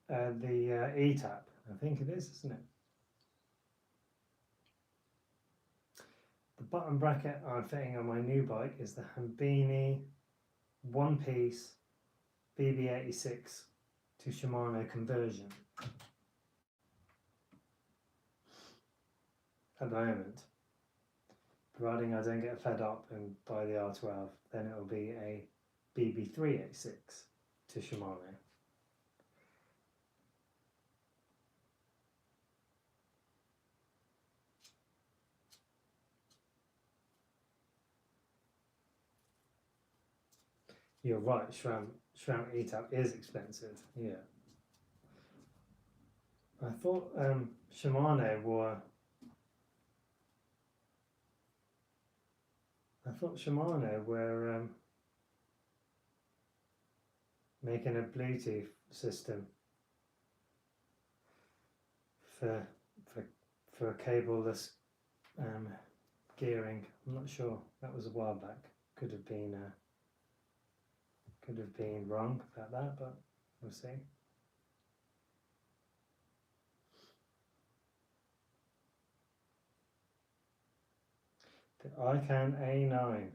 S1: The E-tap. I think it is, isn't it? The button bracket I'm fitting on my new bike is the Hambini one-piece BB86 to Shimano conversion. At the moment, providing I don't get fed up and buy the R12, then it will be a BB386 to Shimano. You're right, SRAM E-tap is expensive, yeah. I thought Shimano were making a Bluetooth system for for a cableless gearing. I'm not sure. That was a while back. Could have been wrong about that, but we'll see. The ICANN A9.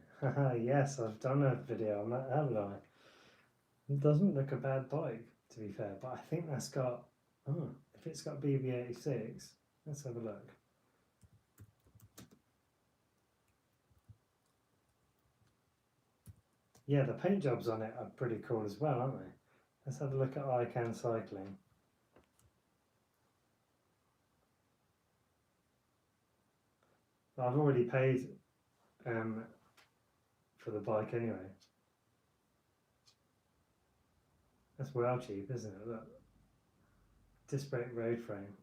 S1: Yes, I've done a video on that, haven't I? It doesn't look a bad bike, to be fair, but I think that's got, if it's got BB86, let's have a look. Yeah, the paint jobs on it are pretty cool as well, aren't they? Let's have a look at ICANN Cycling. I've already paid for the bike anyway. That's well cheap, isn't it? Look. Disc brake road frame.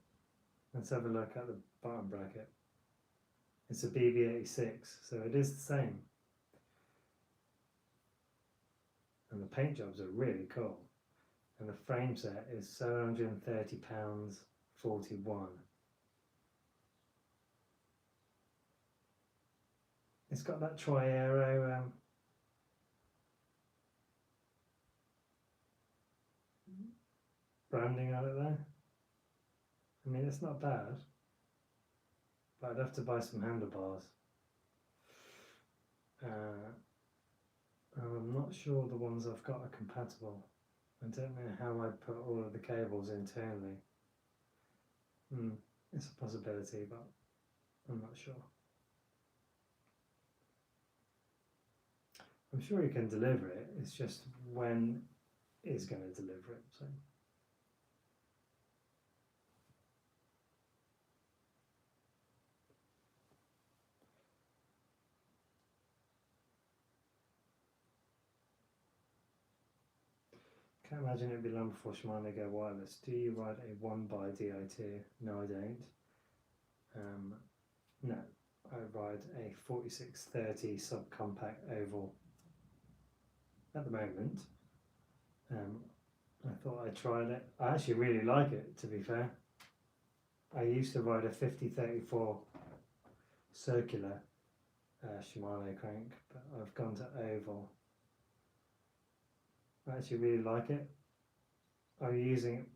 S1: Let's have a look at the bottom bracket. It's a BB86, so it is the same. And the paint jobs are really cool. And the frame set is £730.41. It's got that tri-aero branding on it there. I mean, it's not bad, but I'd have to buy some handlebars. I'm not sure the ones I've got are compatible. I don't know how I'd put all of the cables internally. It's a possibility, but I'm not sure. I'm sure he can deliver it, it's just when he's going to deliver it. So. Can't imagine it'd be long before Shimano go wireless. Do you ride a 1x Di2? No, I don't. No, I ride a 4630 subcompact oval at the moment. I thought I'd tried it. I actually really like it, to be fair. I used to ride a 5034 circular Shimano crank, but I've gone to oval. I actually really like it. I'm using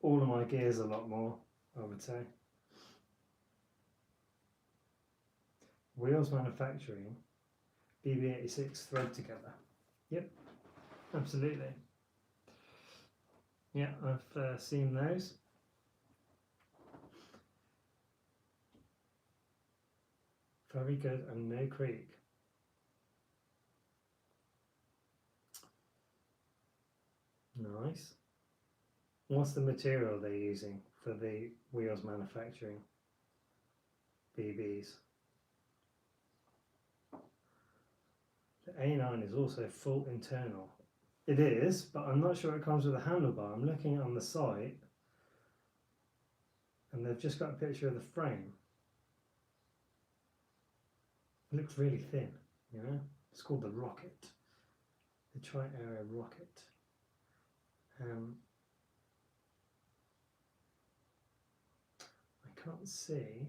S1: all of my gears a lot more, I would say. Wheels manufacturing, BB86 thread together. Yep, absolutely. Yeah, I've seen those. Very good, and no creak. Nice. What's the material they're using for the wheels manufacturing? BBs. The A9 is also full internal. It is, but I'm not sure it comes with a handlebar. I'm looking on the site and they've just got a picture of the frame. It looks really thin, you know? It's called the Rocket. The Tri-Aero Rocket. I can't see.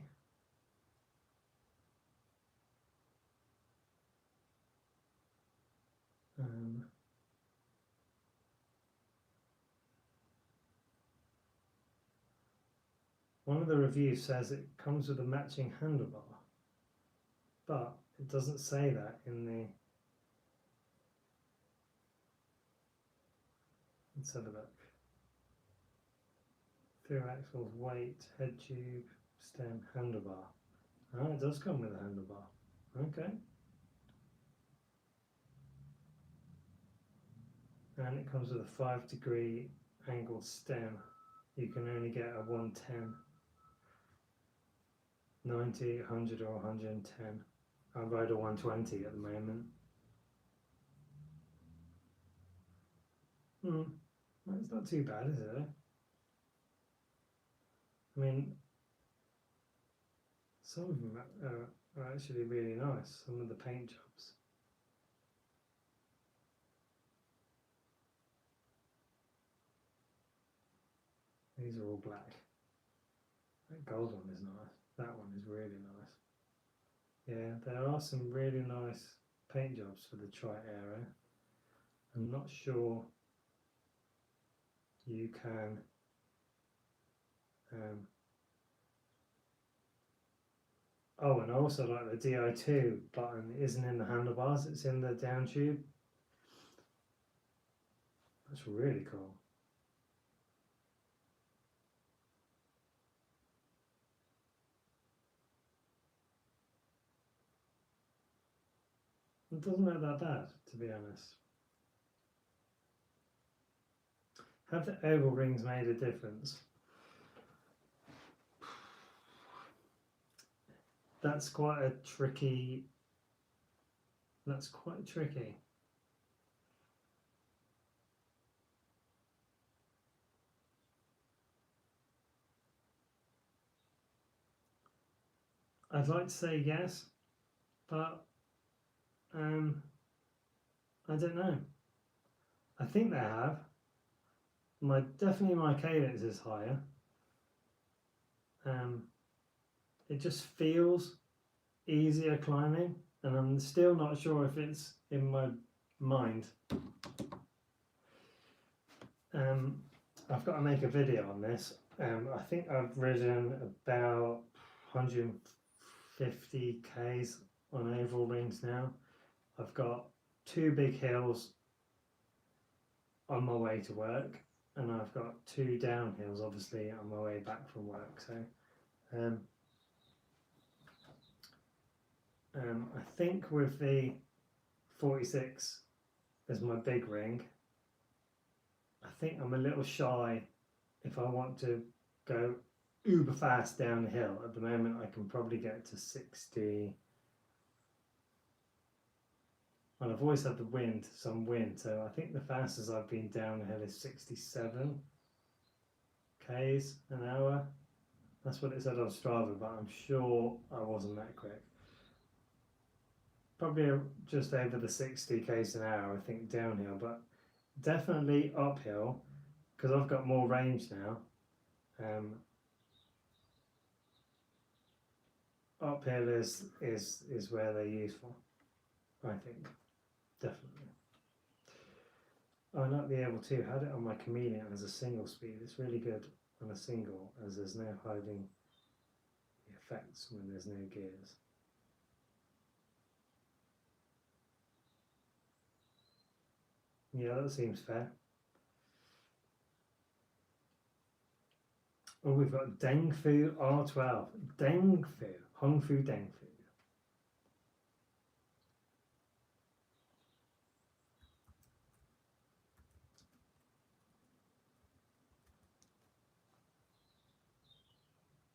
S1: One of the reviews says it comes with a matching handlebar, but it doesn't say that in the... Let's have a look. Through axles, weight, head tube, stem, handlebar. Oh, it does come with a handlebar. Okay. And it comes with a 5-degree angled stem. You can only get a 110, 90, 100 or 110. I ride a 120 at the moment. That's not too bad, is it? I mean, some of them are actually really nice, some of the paint jobs. These are all black. That gold one is nice. That one is really nice. Yeah, there are some really nice paint jobs for the Tri-Aero. I'm not sure you can oh, and I also like the DI2 button isn't in the handlebars, it's in the down tube. That's really cool. It doesn't look that bad, to be honest. Have the oval rings made a difference? That's quite a tricky. That's quite tricky. I'd like to say yes, but I don't know. I think they have. Definitely my cadence is higher. It just feels easier climbing, and I'm still not sure if it's in my mind. I've got to make a video on this. I think I've ridden about 150 k's on oval rings now. I've got 2 big hills on my way to work, and I've got 2 downhills obviously on my way back from work. So I think with the 46 as my big ring, I think I'm a little shy if I want to go uber fast down the hill. At the moment I can probably get to 60. And I've always had some wind, so I think the fastest I've been down the hill is 67 k's an hour. That's what it said on Strava, but I'm sure I wasn't that quick. Probably just over the 60 k's an hour, I think, downhill, but definitely uphill, because I've got more range now. Uphill is where they're useful, I think, definitely. I like the Able 2. Had it on my Chameleon as a single speed. It's really good on a single, as there's no hiding the effects when there's no gears. Yeah, that seems fair. Oh, we've got Deng Fu R12. Deng Fu. Hong Fu Deng Fu.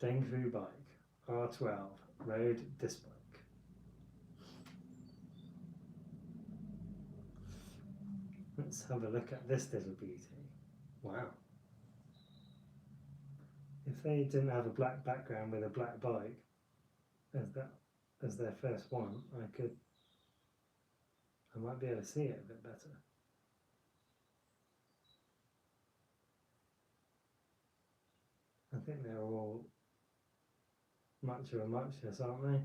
S1: Deng Fu bike. R12. Road disc bike. Let's have a look at this little beauty. Wow. If they didn't have a black background with a black bike as their first one, I might be able to see it a bit better. I think they're all much of a muchness, aren't they?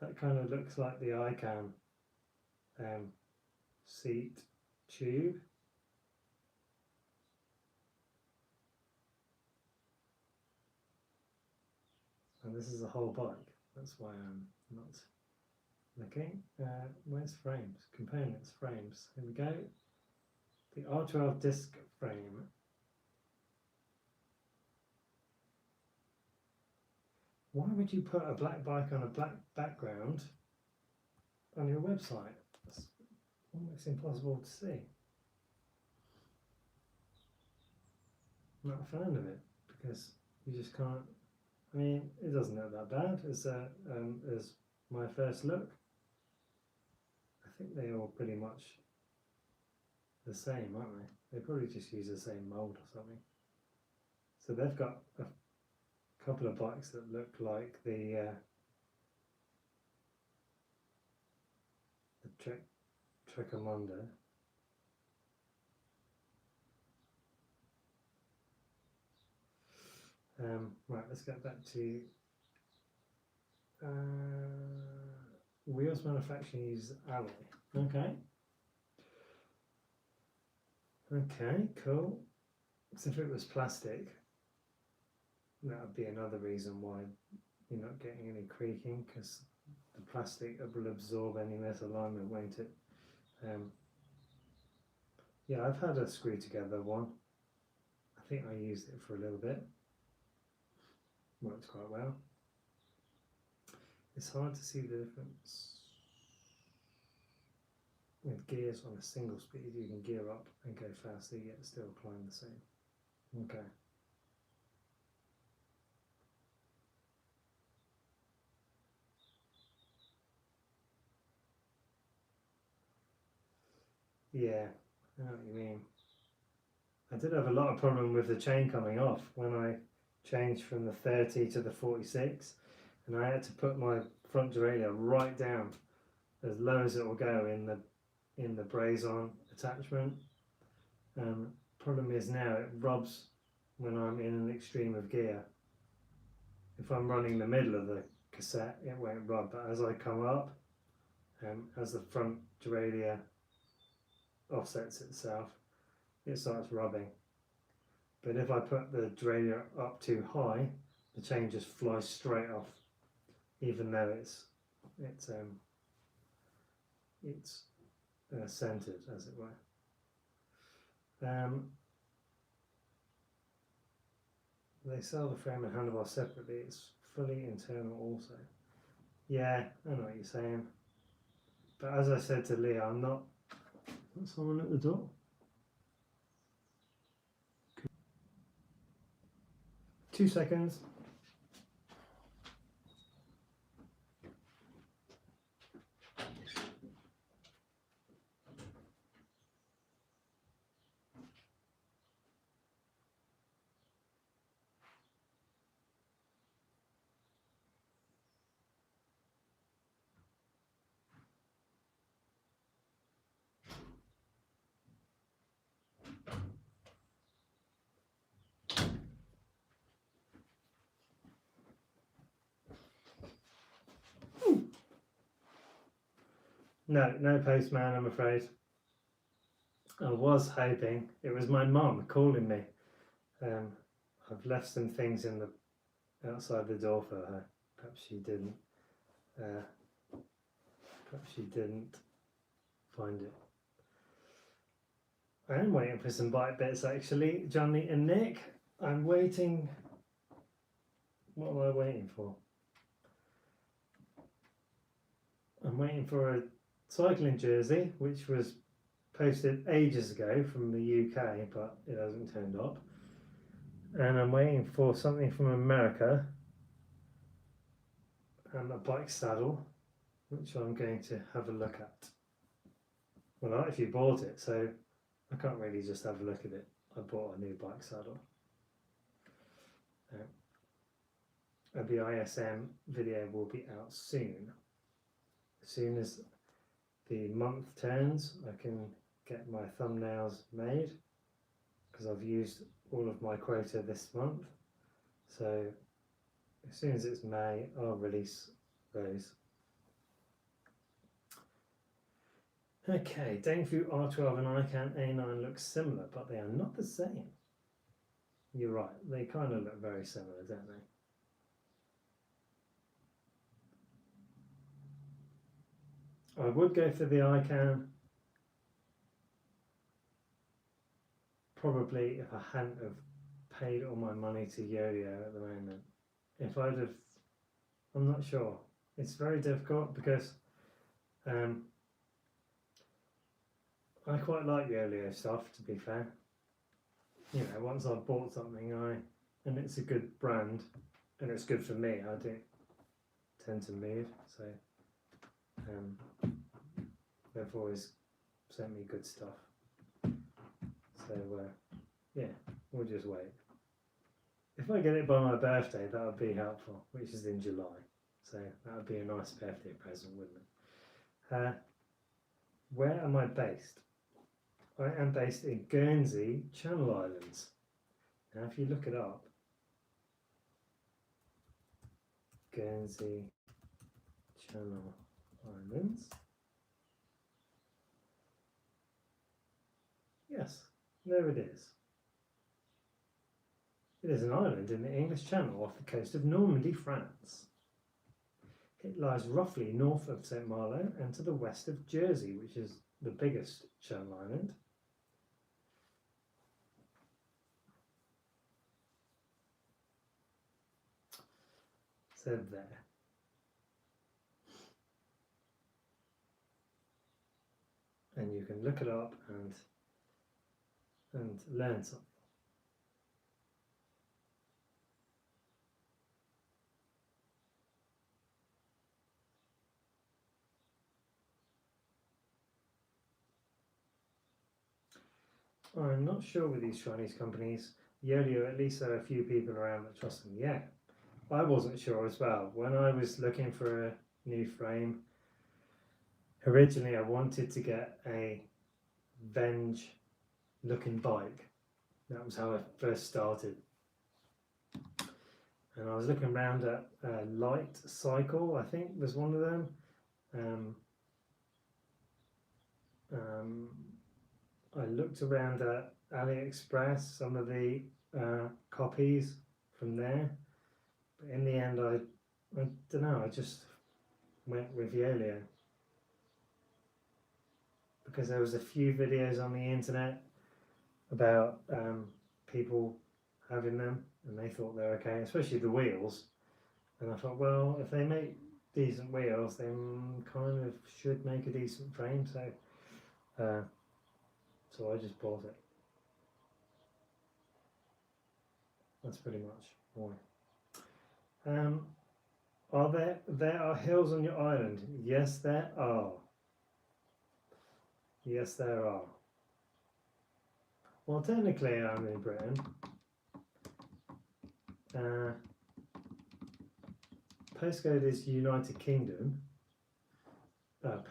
S1: That kind of looks like the ICANN seat tube. And this is a whole bike. That's why I'm not looking. Where's frames? Components, frames. Here we go. The R12 disc frame. Why would you put a black bike on a black background on your website? It's almost impossible to see. I'm not a fan of it because you just can't. I mean, it doesn't look that bad as my first look. I think they're all pretty much the same, aren't they? They probably just use the same mold or something. So they've got a couple of bikes that look like the Trekomondo. Right, let's get back to wheels manufacturing uses alloy. Okay. Okay, cool. So if it was plastic, that would be another reason why you're not getting any creaking, because the plastic will absorb any misalignment, won't it? Yeah, I've had a screw together one. I think I used it for a little bit. Works quite well. It's hard to see the difference. With gears on a single speed, you can gear up and go faster, yet still climb the same. Okay. Yeah, I know what you mean. I did have a lot of problem with the chain coming off when I changed from the 30 to the 46, and I had to put my front derailleur right down as low as it will go in the braze-on attachment. Problem is now it rubs when I'm in an extreme of gear. If I'm running the middle of the cassette, it won't rub, but as I come up, as the front derailleur offsets itself, it starts rubbing. But if I put the derailleur up too high, the chain just flies straight off, even though it's centered, as it were. They sell the frame and handlebar separately. It's fully internal also. Yeah, I know what you're saying. But as I said to Leah, I'm not... Is someone at the door? 2 seconds. No postman, I'm afraid. I was hoping. It was my mum calling me. I've left some things in the outside the door for her. Perhaps she didn't. Perhaps she didn't find it. I am waiting for some bike bits actually, Johnny and Nick. I'm waiting. What am I waiting for? I'm waiting for a cycling jersey, which was posted ages ago from the UK, but it hasn't turned up. And I'm waiting for something from America and a bike saddle, which I'm going to have a look at. Well, I actually bought it, so I can't really just have a look at it. I bought a new bike saddle. And the ISM video will be out soon. As soon as the month turns, I can get my thumbnails made, because I've used all of my quota this month. So as soon as it's May, I'll release those. Okay, Dengfu R12 and ICANN A9 look similar, but they are not the same. You're right, they kind of look very similar, don't they? I would go for the ICANN probably if I hadn't have paid all my money to Yo-Yo at the moment. If I'd have, I'm not sure. It's very difficult because I quite like Yo-Yo stuff, to be fair. You know, once I've bought something, and it's a good brand, and it's good for me, I don't tend to move, so they've always sent me good stuff. So yeah, we'll just wait. If I get it by my birthday, that would be helpful, which is in July. So that would be a nice birthday present, wouldn't it? Where am I based? I am based in Guernsey, Channel Islands. Now, if you look it up, Guernsey Channel Islands. Yes, there it is. It is an island in the English Channel off the coast of Normandy, France. It lies roughly north of St. Malo and to the west of Jersey, which is the biggest Channel Island. So there. And you can look it up and learn something. I'm not sure with these Chinese companies. Yolio, at least there are a few people around that trust them. Yeah, I wasn't sure as well. When I was looking for a new frame, originally I wanted to get a Venge looking bike. That was how I first started. And I was looking around at Light Cycle, I think was one of them. I looked around at AliExpress, some of the copies from there, but in the end I don't know, I just went with Yolio because there was a few videos on the internet about people having them and they thought they're okay, especially the wheels, and I thought, well, if they make decent wheels they kind of should make a decent frame, so I just bought it. That's pretty much why. There are hills on your island? Yes, there are. Yes, there are. Well, technically I'm in Britain. Postcode is United Kingdom.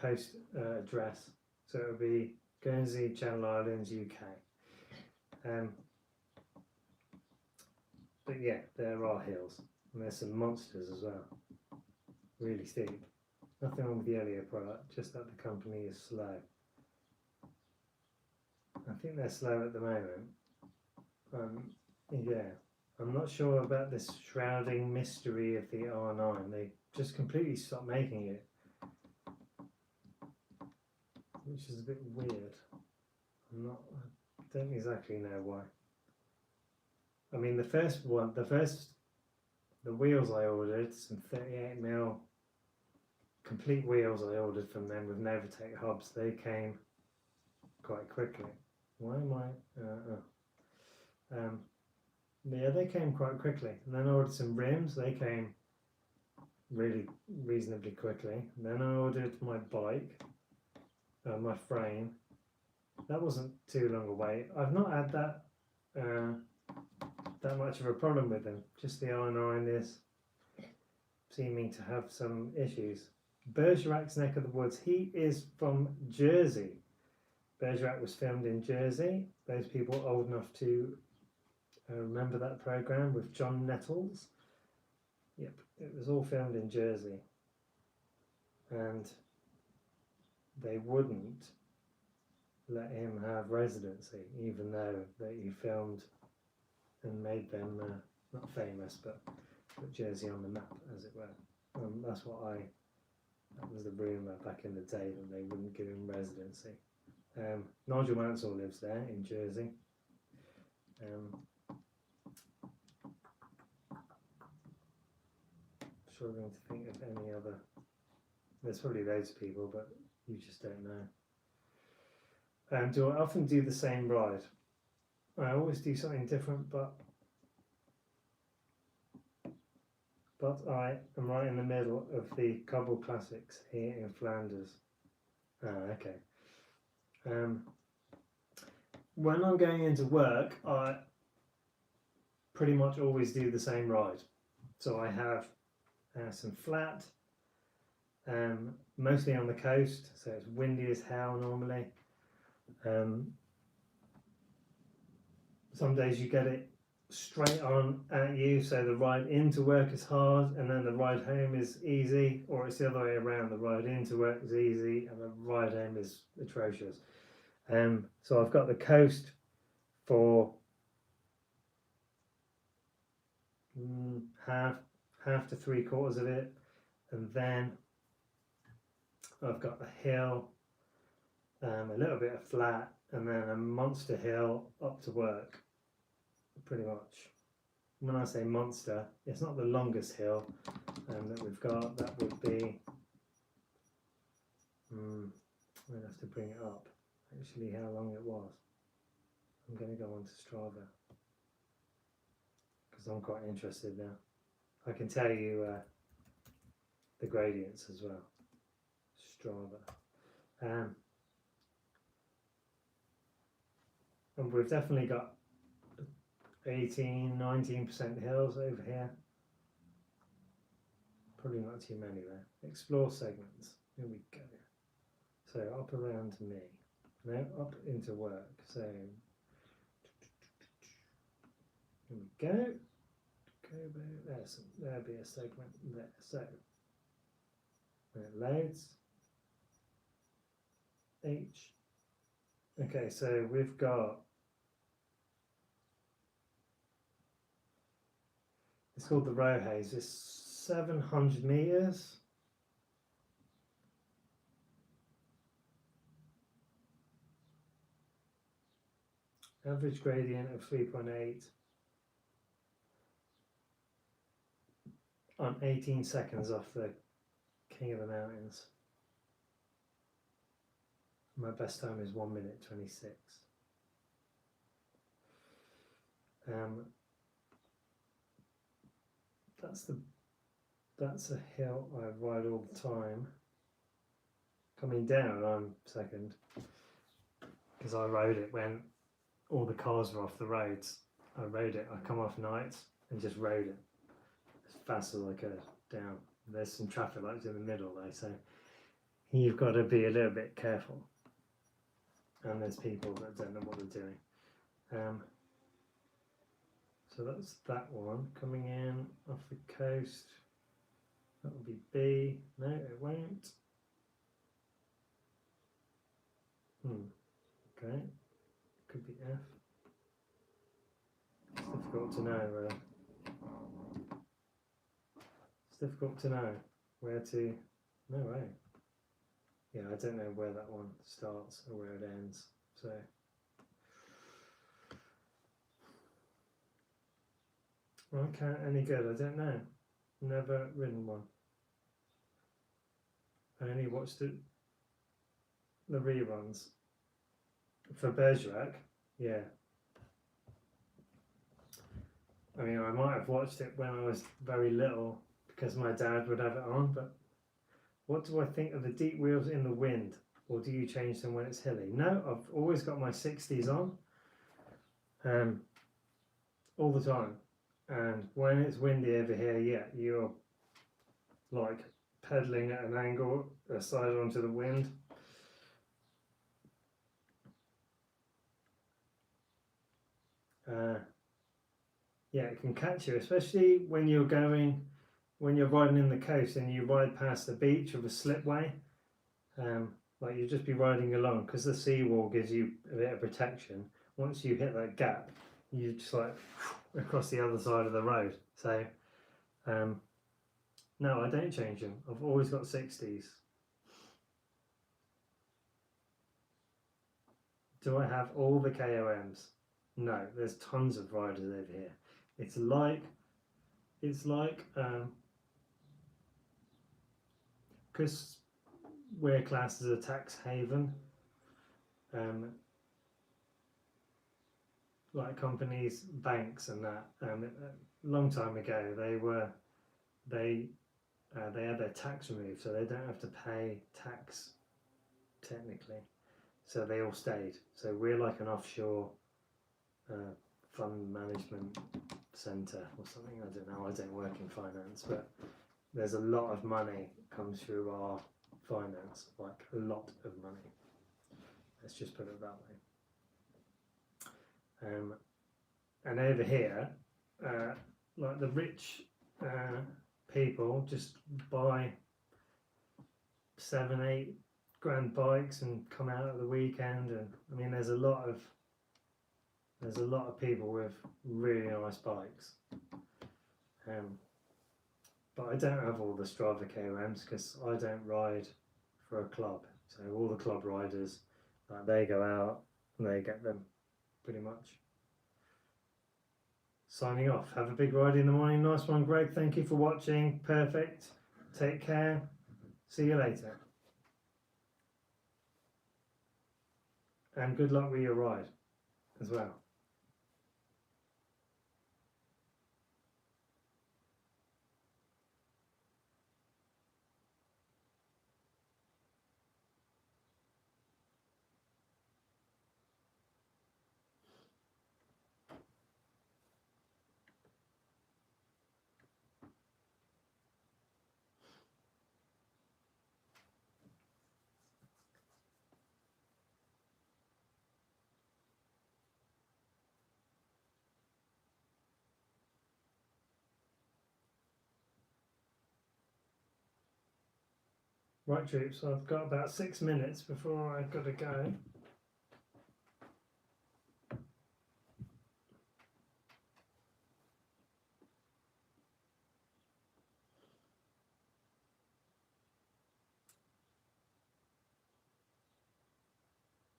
S1: Post address. So it would be Guernsey, Channel Islands, UK. But yeah, there are hills. And there's some monsters as well. Really steep. Nothing wrong with the earlier product, just that the company is slow. I think they're slow at the moment. Yeah, I'm not sure about this shrouding mystery of the R9. They just completely stopped making it, which is a bit weird. I don't exactly know why. I mean, the wheels I ordered, some 38mm complete wheels I ordered from them with Novatec hubs, they came quite quickly. Why am I? Yeah, they came quite quickly. And then I ordered some rims, they came really reasonably quickly. And then I ordered my bike, my frame. That wasn't too long a wait. I've not had that much of a problem with them. Just the R9 is seeming to have some issues. Bergerac's neck of the woods. He is from Jersey. Bergerac was filmed in Jersey. Those people old enough to remember that program with John Nettles. Yep, it was all filmed in Jersey. And they wouldn't let him have residency, even though that he filmed and made them not famous, but put Jersey on the map, as it were. That was the rumour back in the day, that they wouldn't give him residency. Nigel Mansell lives there in Jersey. Struggling to think of any other. There's probably loads of people, but you just don't know. Do I often do the same ride? I always do something different, but I am right in the middle of the Cobble Classics here in Flanders. Okay. When I'm going into work, I pretty much always do the same ride. So I have some flat, mostly on the coast, so it's windy as hell normally. Some days you get it straight on at you, so the ride into work is hard and then the ride home is easy, or it's the other way around, the ride into work is easy and the ride home is atrocious. So I've got the coast for half to 3/4 of it, and then I've got a hill, a little bit of flat, and then a monster hill up to work, pretty much. When I say monster, it's not the longest hill that we've got. That would be, we'll have to bring it up, actually, how long it was. I'm going to go on to Strava, because I'm quite interested now. I can tell you the gradients as well. Strava. And we've definitely got 18-19% hills over here. Probably not too many there. Explore segments. Here we go. So up around me. Now up into work. So here we go. There'll be a segment there. So when it loads, H. Okay, so we've got, it's called the row haze. It's 700 meters. Average gradient of 3.8 on 18 seconds off the King of the Mountains. My best time is 1 minute 26. That's a hill I ride all the time. Coming down, I'm second, because I rode it when all the cars were off the roads. I rode it. I come off nights and just rode it as fast as I could down. There's some traffic lights in the middle though, so you've got to be a little bit careful. And there's people that don't know what they're doing. So that's that one coming in off the coast. That will be B. No, it won't. Okay. Could be F. It's difficult to know, really. It's difficult to know where to. No way. Yeah, I don't know where that one starts or where it ends. So. Okay, any good? I don't know. Never ridden one. I only watched the reruns for Bergerac. Yeah. I mean, I might have watched it when I was very little because my dad would have it on, but what do I think of the deep wheels in the wind? Or do you change them when it's hilly? No, I've always got my 60s on, all the time. And when it's windy over here, yeah, you're like pedaling at an angle aside onto the wind. Yeah, it can catch you, especially when you're riding in the coast and you ride past the beach with a slipway. Like you just be riding along because the seawall gives you a bit of protection. Once you hit that gap, you just like across the other side of the road. So, no, I don't change them. I've always got 60s. Do I have all the KOMs? No, there's tons of riders over here. It's like because we're classed as a tax haven, like companies, banks and that, a long time ago they had their tax removed, so they don't have to pay tax technically, so they all stayed. So we're like an offshore fund management centre or something. I don't know, I don't work in finance, but there's a lot of money comes through our finance, like a lot of money. Let's just put it that way. And over here, like the rich people just buy 7, 8 grand bikes and come out at the weekend, and I mean there's a lot of people with really nice bikes, but I don't have all the Strava KOMs because I don't ride for a club. So all the club riders, like, they go out and they get them pretty much. Signing off. Have a big ride in the morning. Nice one, Greg. Thank you for watching. Perfect. Take care. See you later. And good luck with your ride as well. Right, troops, I've got about 6 minutes before I've got to go.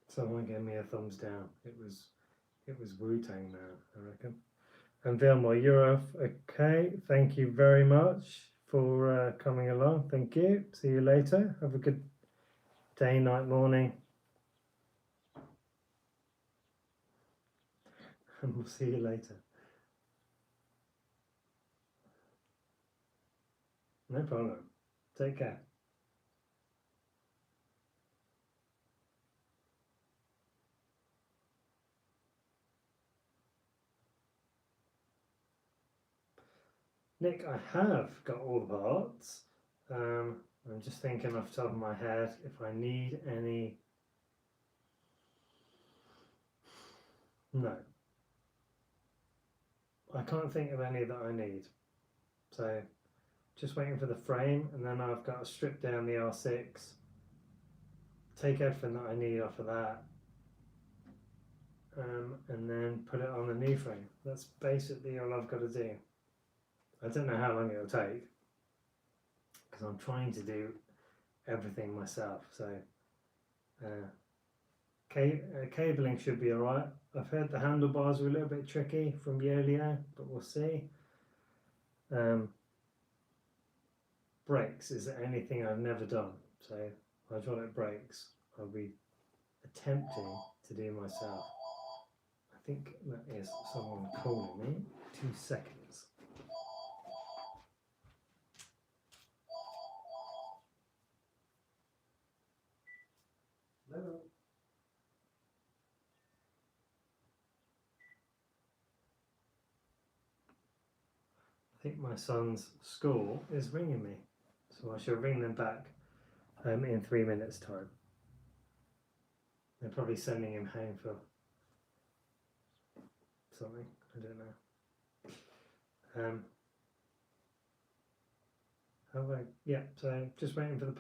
S1: Someone gave me a thumbs down. It was Wu-Tang Man, I reckon. And Vilma, you're off. Okay, thank you very much for coming along. Thank you. See you later. Have a good day, night, morning. And we'll see you later. No problem. Take care. Nick, I have got all the parts. I'm just thinking off the top of my head if I need any. No. I can't think of any that I need. So just waiting for the frame, and then I've got to strip down the R6, take everything that I need off of that, and then put it on the new frame. That's basically all I've got to do. I don't know how long it'll take because I'm trying to do everything myself. So cabling should be alright. I've heard the handlebars were a little bit tricky from Yolio, but we'll see. Brakes is anything I've never done. So hydraulic brakes I'll be attempting to do myself. I think that is someone calling me. 2 seconds. Hello. I think my son's school is ringing me, so I shall ring them back in 3 minutes' time. They're probably sending him home for something, I don't know. Yeah, so just waiting for the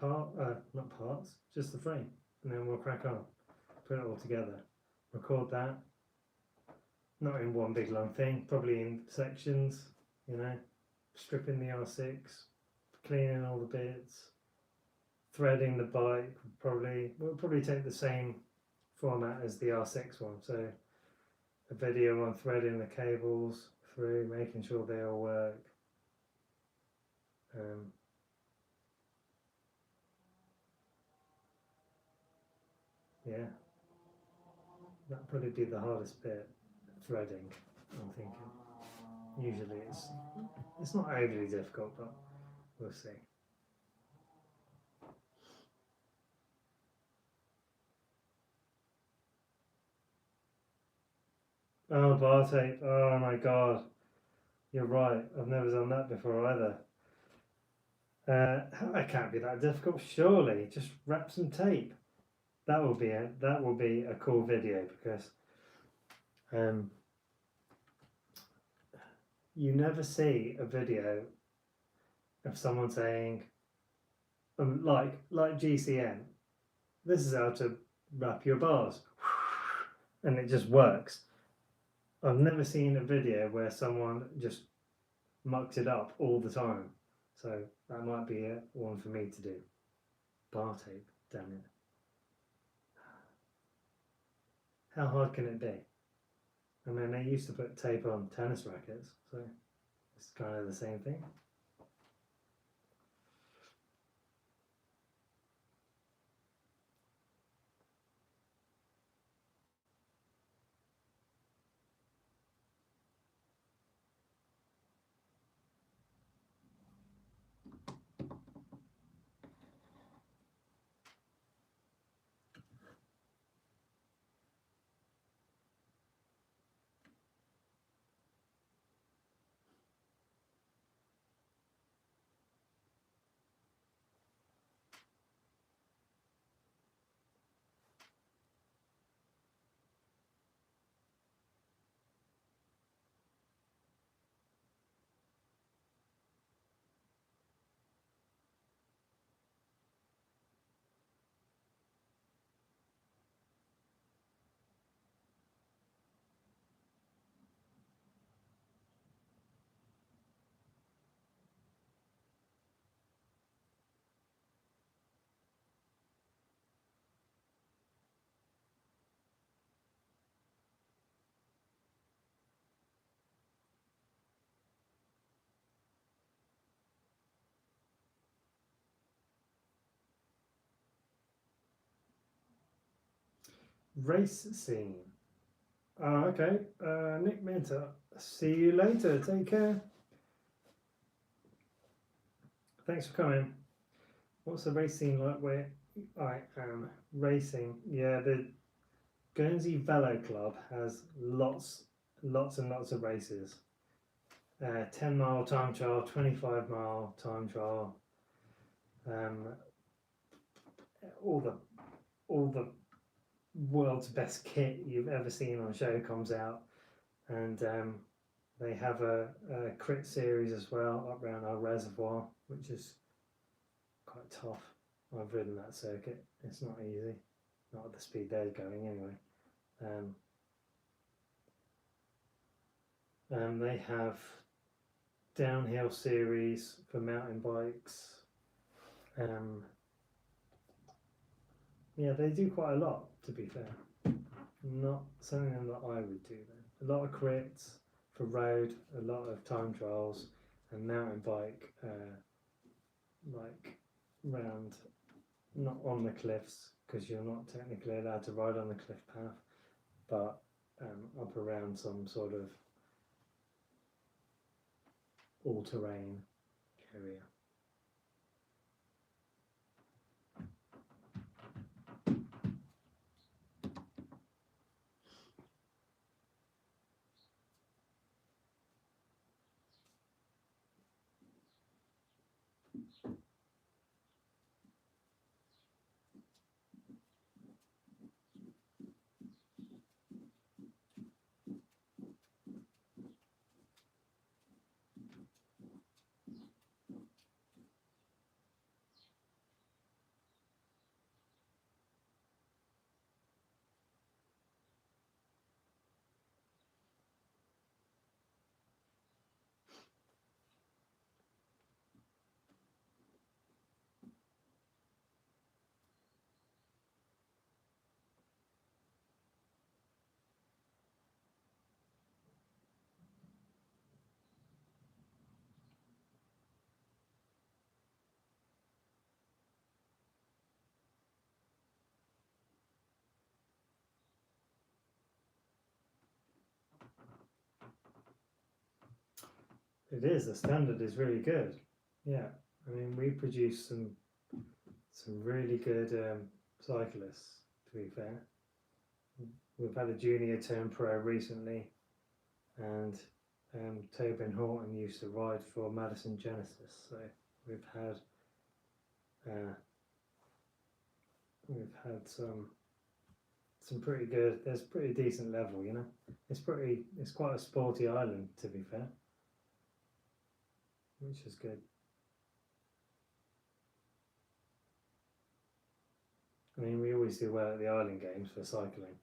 S1: not parts, just the frame, and then we'll crack on, put it all together, record that, not in one big long thing, probably in sections, you know, stripping the R6, cleaning all the bits, threading the bike. We'll probably take the same format as the R6 one, so a video on threading the cables through, making sure they all work. Yeah, that'll probably be the hardest bit, threading, I'm thinking. Usually it's not overly difficult, but we'll see. Oh, bar tape. Oh my god. You're right. I've never done that before either. That can't be that difficult, surely. Just wrap some tape. That will be a cool video because you never see a video of someone saying, like GCN, this is how to wrap your bars, and it just works. I've never seen a video where someone just mucks it up all the time. So that might be one for me to do. Bar tape, damn it. How hard can it be? I mean, they used to put tape on tennis rackets, so it's kind of the same thing. Race scene. Okay. Nick Minter. See you later. Take care. Thanks for coming. What's the race scene like where I am racing? Yeah, the Guernsey Velo Club has lots and lots of races. 10-mile time trial, 25-mile time trial. All the world's best kit you've ever seen on show comes out, and they have a crit series as well up around our reservoir, which is quite tough. I've ridden that circuit. It's not easy, not at the speed they're going anyway. They have downhill series for mountain bikes. Yeah, they do quite a lot, to be fair. Not something that I would do then. A lot of crits for road, a lot of time trials, and mountain bike, like round, not on the cliffs, because you're not technically allowed to ride on the cliff path, but up around some sort of all-terrain area. It is. The standard is really good. Yeah, I mean, we produce some really good cyclists. To be fair, we've had a junior turn pro recently, and Tobin Horton used to ride for Madison Genesis. So we've had some pretty good. There's pretty decent level, you know. It's quite a sporty island, to be fair. which is good. I mean, we always do well at the island games for cycling.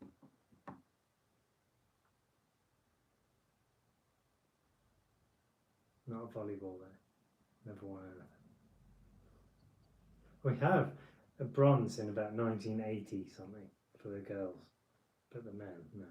S1: Not a volleyball though. Never won anything. We have a bronze in about 1980 something for the girls, but the men, no.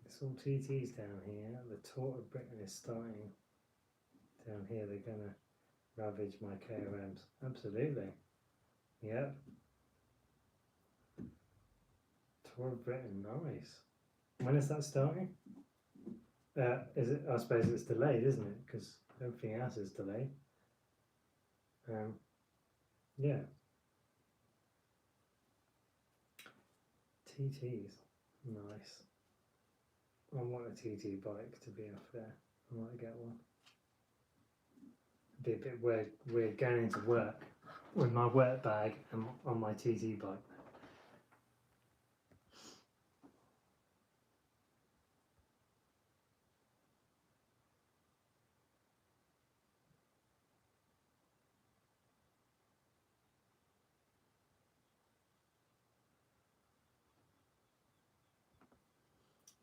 S1: It's all TTs down here. The Tour of Britain is starting down here. They're going to ravage my KOMs. Absolutely. Yep. Tour of Britain, nice. When is that starting? Is it? I suppose it's delayed, isn't it? Because everything else is delayed. Yeah. TTs, nice. I want a TT bike to be off there. I might get one. It'd be a bit weird going into work with my work bag and on my TT bike.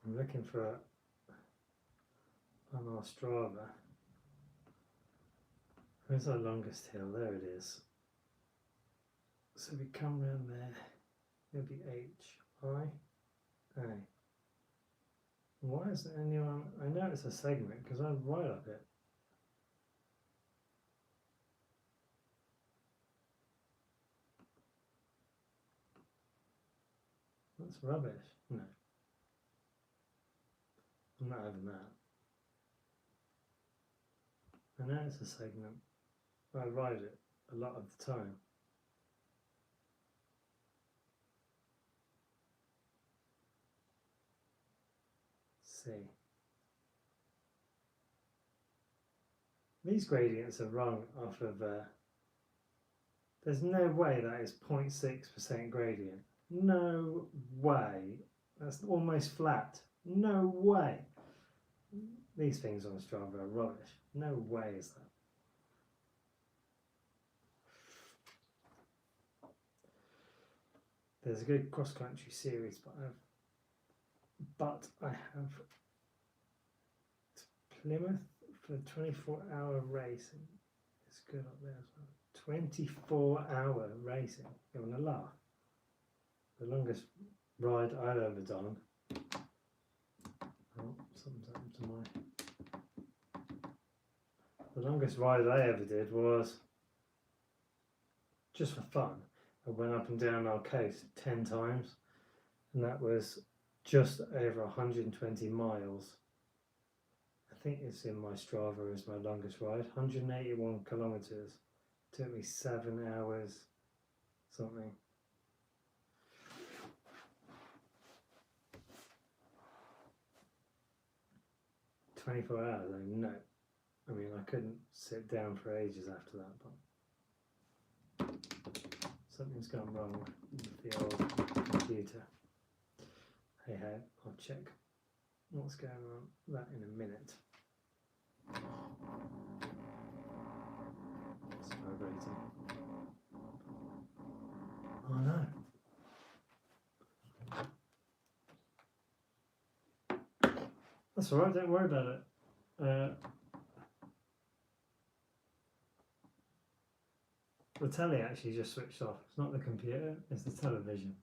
S1: I'm looking for on our Strava. Where's our longest hill? There it is. So we come around there. It'll be H-I-A. Why isn't anyone? I know it's a segment because I'm right up it. That's rubbish. No. I'm not having that. I know it's a segment. I ride it a lot of the time. See. These gradients are wrong off of, there's no way that is 0.6% gradient. No way. That's almost flat. No way. These things on Strava are rubbish. No way is that. There's a good cross-country series, but I have Plymouth for 24-hour racing. It's good up there as well. 24-hour racing. You want to laugh? The longest ride I've ever done. Oh, something's happened to my. The longest ride I ever did was just for fun. I went up and down our coast 10 times, and that was just over 120 miles. I think it's in my Strava as my longest ride. 181 kilometers. Took me 7 hours something. "24 hours, I know. I mean, I couldn't sit down for ages after that, but something's gone wrong with the old computer. Hey ho, I'll check what's going on that in a minute. It's vibrating. Oh no. That's alright, don't worry about it. The telly actually just switched off. It's not the computer, it's the television.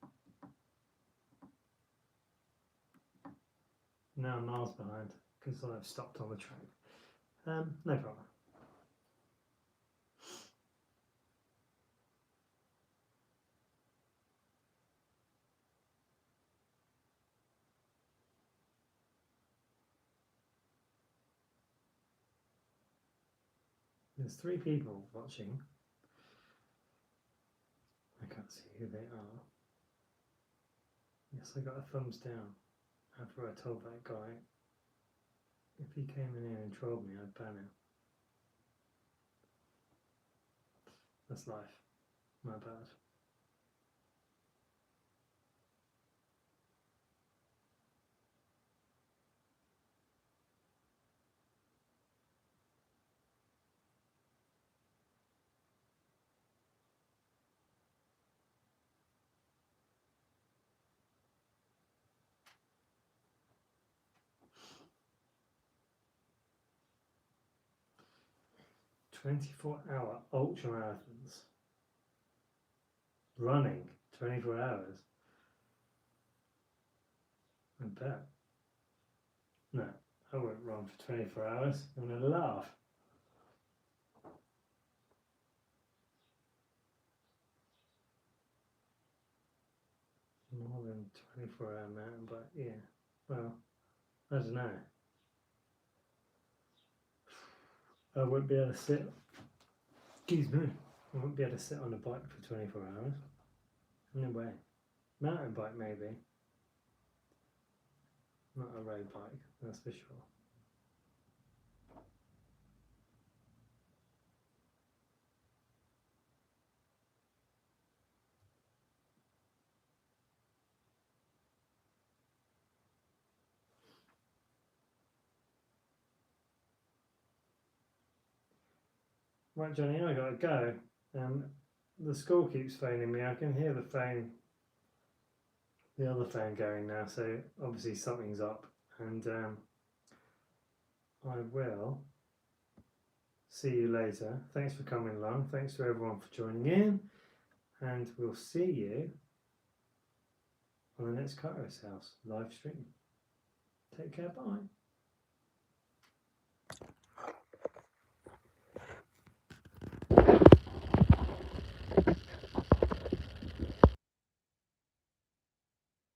S1: Now I'm miles behind because I've stopped on the track. No problem. There's 3 people watching. I can't see who they are. Yes, I got a thumbs down after I told that guy if he came in here and trolled me, I'd ban him. That's life. My bad. "24-hour ultra marathons. Running 24 hours. I bet. No, I won't run for 24 hours. I'm going to laugh. More than 24-hour mountain bike, yeah. Well, I don't know. I won't be able to sit. Excuse me. I won't be able to sit on a bike for 24 hours. No way. Mountain bike, maybe. Not a road bike, that's for sure. Right, Johnny, I gotta go. The school keeps phoning me. I can hear the other phone going now, so obviously something's up. And I will see you later. Thanks for coming along. Thanks to everyone for joining in. And we'll see you on the next Kairos House live stream. Take care, bye.